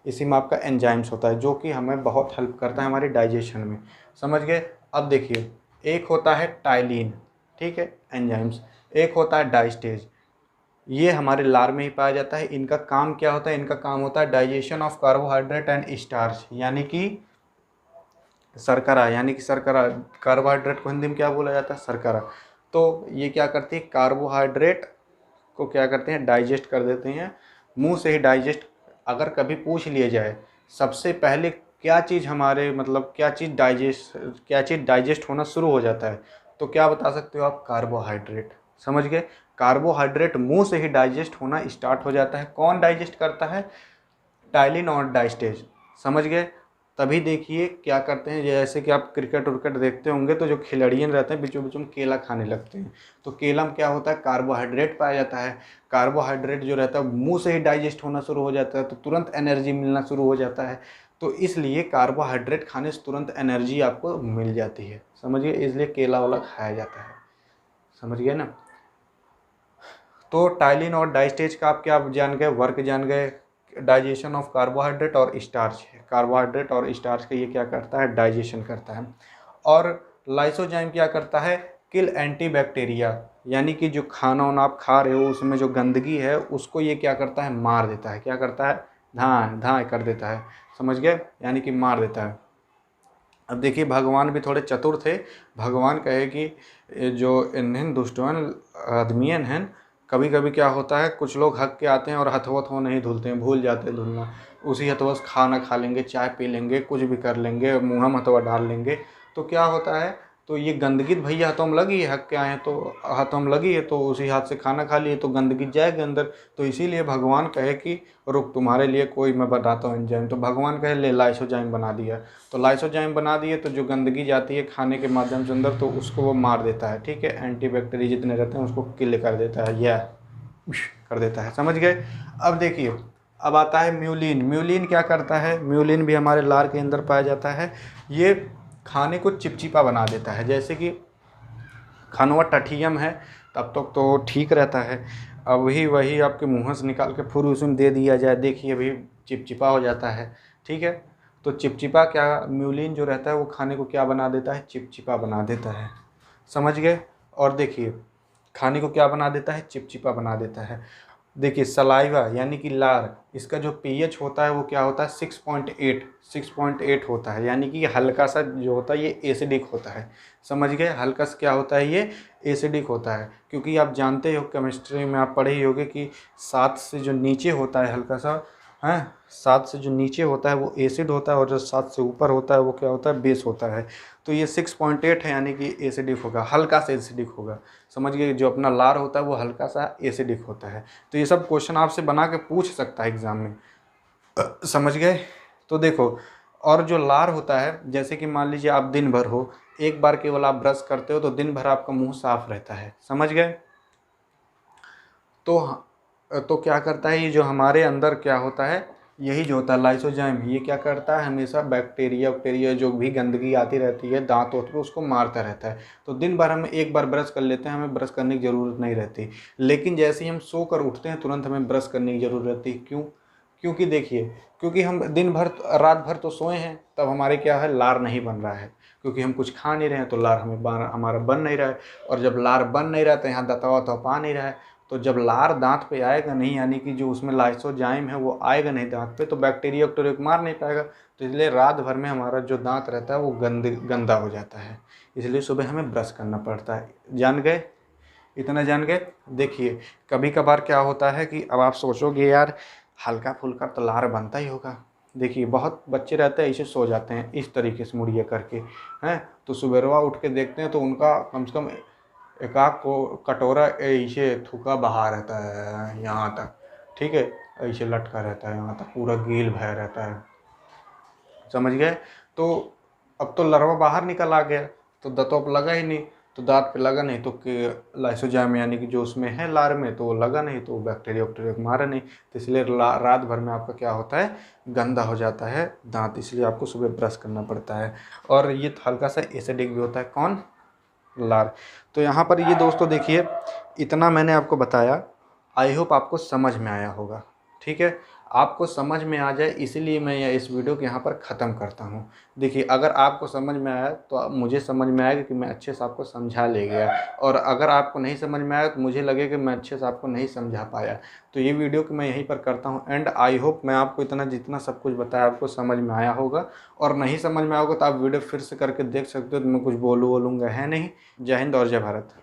इसी में आपका एंजाइम्स होता है, जो कि हमें बहुत हेल्प करता है हमारे डाइजेशन में। समझ गए। अब देखिए एक होता है टाइलिन, ठीक है, एंजाइम्स, एक होता है डाइस्टेज, ये हमारे लार में ही पाया जाता है। इनका काम क्या होता है, इनका काम होता है digestion of carbohydrate and starch, यानी कि शर्करा, यानी कि शर्करा, कार्बोहाइड्रेट को हिंदी में क्या बोला जाता है, शर्करा। तो ये क्या करती है, कार्बोहाइड्रेट को क्या करते हैं, डाइजेस्ट कर देते हैं, मुंह से ही डाइजेस्ट। अगर कभी पूछ लिया जाए सबसे पहले क्या चीज़ हमारे मतलब क्या चीज़ डाइजेस्ट होना शुरू हो जाता है, तो क्या बता सकते हो आप, कार्बोहाइड्रेट। समझ गए। कार्बोहाइड्रेट मुंह से ही डाइजेस्ट होना स्टार्ट हो जाता है। कौन डाइजेस्ट करता है, टाइलिन और डाइस्टेज। समझ गए। तभी देखिए क्या करते हैं, जैसे कि आप क्रिकेट उर्केट देखते होंगे तो जो खिलाड़ियन रहते हैं बीचों बीचों में केला खाने लगते हैं, तो केला में क्या होता है, कार्बोहाइड्रेट पाया जाता है। कार्बोहाइड्रेट जो रहता है मुंह से ही डाइजेस्ट होना शुरू हो जाता है, तो तुरंत एनर्जी मिलना शुरू हो जाता है। तो इसलिए कार्बोहाइड्रेट खाने से तुरंत एनर्जी आपको मिल जाती है। समझिए, इसलिए केला वाला खाया जाता है। समझ गए ना। तो टाइलिन और डाइस्टेज का आप क्या जान गए, वर्क जान गए, डाइजेशन ऑफ कार्बोहाइड्रेट और स्टार्च है। कार्बोहाइड्रेट और स्टार्च का ये क्या करता है, डाइजेशन करता है। और लाइसोजाइम क्या करता है, किल एंटीबैक्टीरिया, यानी कि जो खाना वाना आप खा रहे हो उसमें जो गंदगी है उसको ये क्या करता है, मार देता है। क्या करता है, धाँ धाँ कर देता है। समझ गए, यानी कि मार देता है। अब देखिए भगवान भी थोड़े चतुर थे। भगवान कहे कि जो इन्हें दुष्टवन आदमियन हैं, कभी कभी क्या होता है, कुछ लोग हक के आते हैं और हथवथ हो नहीं धुलते हैं, भूल जाते हैं धुलना। उसी हथवश खाना खा लेंगे, चाय पी लेंगे, कुछ भी कर लेंगे, मुँह में हथवा डाल लेंगे। तो क्या होता है, तो ये गंदगी भैया हाथों में लगी है, हक के आए हैं तो हाथों में लगी है, तो उसी हाथ से खाना खा लिए तो गंदगी जाएगी अंदर। तो इसीलिए भगवान कहे कि रुक, तुम्हारे लिए कोई मैं बताता हूँ एंजाइम। तो भगवान कहे ले लाइसोजाइम बना दिया। तो लाइसोजाइम बना दिए तो जो गंदगी जाती है खाने के माध्यम से अंदर, तो उसको वो मार देता है। ठीक है, एंटीबैक्टीरिया जितने रहते हैं उसको किल कर देता है, या कर देता है। समझ गए। अब देखिए अब आता है म्यूलिन। म्यूलिन क्या करता है, म्यूलिन भी हमारे लार के अंदर पाया जाता है। ये खाने को चिपचिपा बना देता है। जैसे कि खानवा टठियम है तब तक तो ठीक रहता है, अब वही आपके मुँह से निकाल के फिर उसमें दे दिया जाए, देखिए अभी चिपचिपा हो जाता है। ठीक है, तो चिपचिपा क्या, म्यूलिन जो रहता है वो खाने को क्या बना देता है, चिपचिपा बना देता है। समझ गए। और देखिए खाने को क्या बना देता है, चिपचिपा बना देता है। देखिए सलाइवा यानी कि लार, इसका जो पीएच होता है वो क्या होता है, 6.8 होता है, यानी कि हल्का सा जो होता है ये एसिडिक होता है। समझ गए। हल्का सा क्या होता है, ये एसिडिक होता है। क्योंकि आप जानते हो केमिस्ट्री में आप पढ़े ही होंगे कि 7 से जो नीचे होता है हल्का सा, हैं। 7 से जो नीचे होता है वो एसिड होता है और जो 7 से ऊपर होता है वो क्या होता है, बेस होता है। तो ये 6.8 है, यानी कि एसिडिक होगा, हल्का सा एसिडिक होगा। समझ गए, जो अपना लार होता है वो हल्का सा एसिडिक होता है। तो ये सब क्वेश्चन आपसे बना के पूछ सकता है एग्जाम में, समझ गए। तो देखो, और जो लार होता है, जैसे कि मान लीजिए आप दिन भर हो, एक बार केवल आप ब्रश करते हो तो दिन भर आपका मुंह साफ रहता है, समझ गए। तो क्या करता है, ये जो हमारे अंदर क्या होता है, यही जो होता है लाइसोजाइम, ये क्या करता है, हमेशा बैक्टीरिया वैक्टीरिया जो भी गंदगी आती रहती है दांत पे उसको मारता रहता है। तो दिन भर हम एक बार ब्रश कर लेते हैं, हमें ब्रश करने की ज़रूरत नहीं रहती। लेकिन जैसे ही हम सो कर उठते हैं तुरंत हमें ब्रश करने की ज़रूरत रहती है। क्यों? क्योंकि देखिए, क्योंकि हम दिन भर रात भर तो सोए हैं, तब हमारे क्या है, लार नहीं बन रहा है। क्योंकि हम कुछ खा नहीं रहे हैं तो लार हमारा बन नहीं रहा है। और जब लार बन नहीं रहा तो यहाँ दतवा तो पा नहीं रहा है। तो जब लार दांत पे आएगा नहीं, यानी कि जो उसमें लाइसोजाइम है वो आएगा नहीं दांत पे, तो बैक्टीरिया वैक्टीरिया को मार नहीं पाएगा। तो इसलिए रात भर में हमारा जो दांत रहता है वो गंदा हो जाता है। इसलिए सुबह हमें ब्रश करना पड़ता है। जान गए? इतना जान गए। देखिए, कभी कभार क्या होता है कि अब आप सोचोगे यार हल्का फुल्का तो लार बनता ही होगा। देखिए, बहुत बच्चे रहते हैं ऐसे सो जाते हैं इस तरीके से मुड़िए करके, हैं। तो सुबह उठ के देखते हैं तो उनका कम से कम एक आध को कटोरा ऐसे थूका बहा रहता है यहाँ तक, ठीक है, ऐसे लटका रहता है यहाँ तक, पूरा गील भया रहता है, समझ गए। तो अब तो लरवा बाहर निकल आ गया, तो दांतों पे लगा ही नहीं, तो दांत पे लगा नहीं तो लाइसोजाइम यानी कि जो उसमें है लार में, तो वो लगा नहीं, तो बैक्टीरिया वैक्टीरिया को मारा नहीं। तो इसलिए रात भर में आपका क्या होता है, गंदा हो जाता है दांत। इसलिए आपको सुबह ब्रश करना पड़ता है। और ये हल्का सा एसिडिक भी होता है, कौन, लार। तो यहाँ पर ये दोस्तों देखिए, इतना मैंने आपको बताया, आई होप आपको समझ में आया होगा। ठीक है, आपको समझ में आ जाए इसीलिए मैं इस वीडियो को यहाँ पर ख़त्म करता हूँ। देखिए, अगर आपको समझ में आया तो मुझे समझ में आएगा कि मैं अच्छे से आपको समझा ले गया, और अगर आपको नहीं समझ में आया तो मुझे लगे कि मैं अच्छे से आपको नहीं समझा पाया। तो ये वीडियो को मैं यहीं पर करता हूँ एंड। आई होप मैं आपको इतना जितना सब कुछ बताया आपको समझ में आया होगा। और नहीं समझ में आया होगा तो आप वीडियो फिर से करके देख सकते हो, तो मैं कुछ बोलूँगा है नहीं। जय हिंद और जय भारत।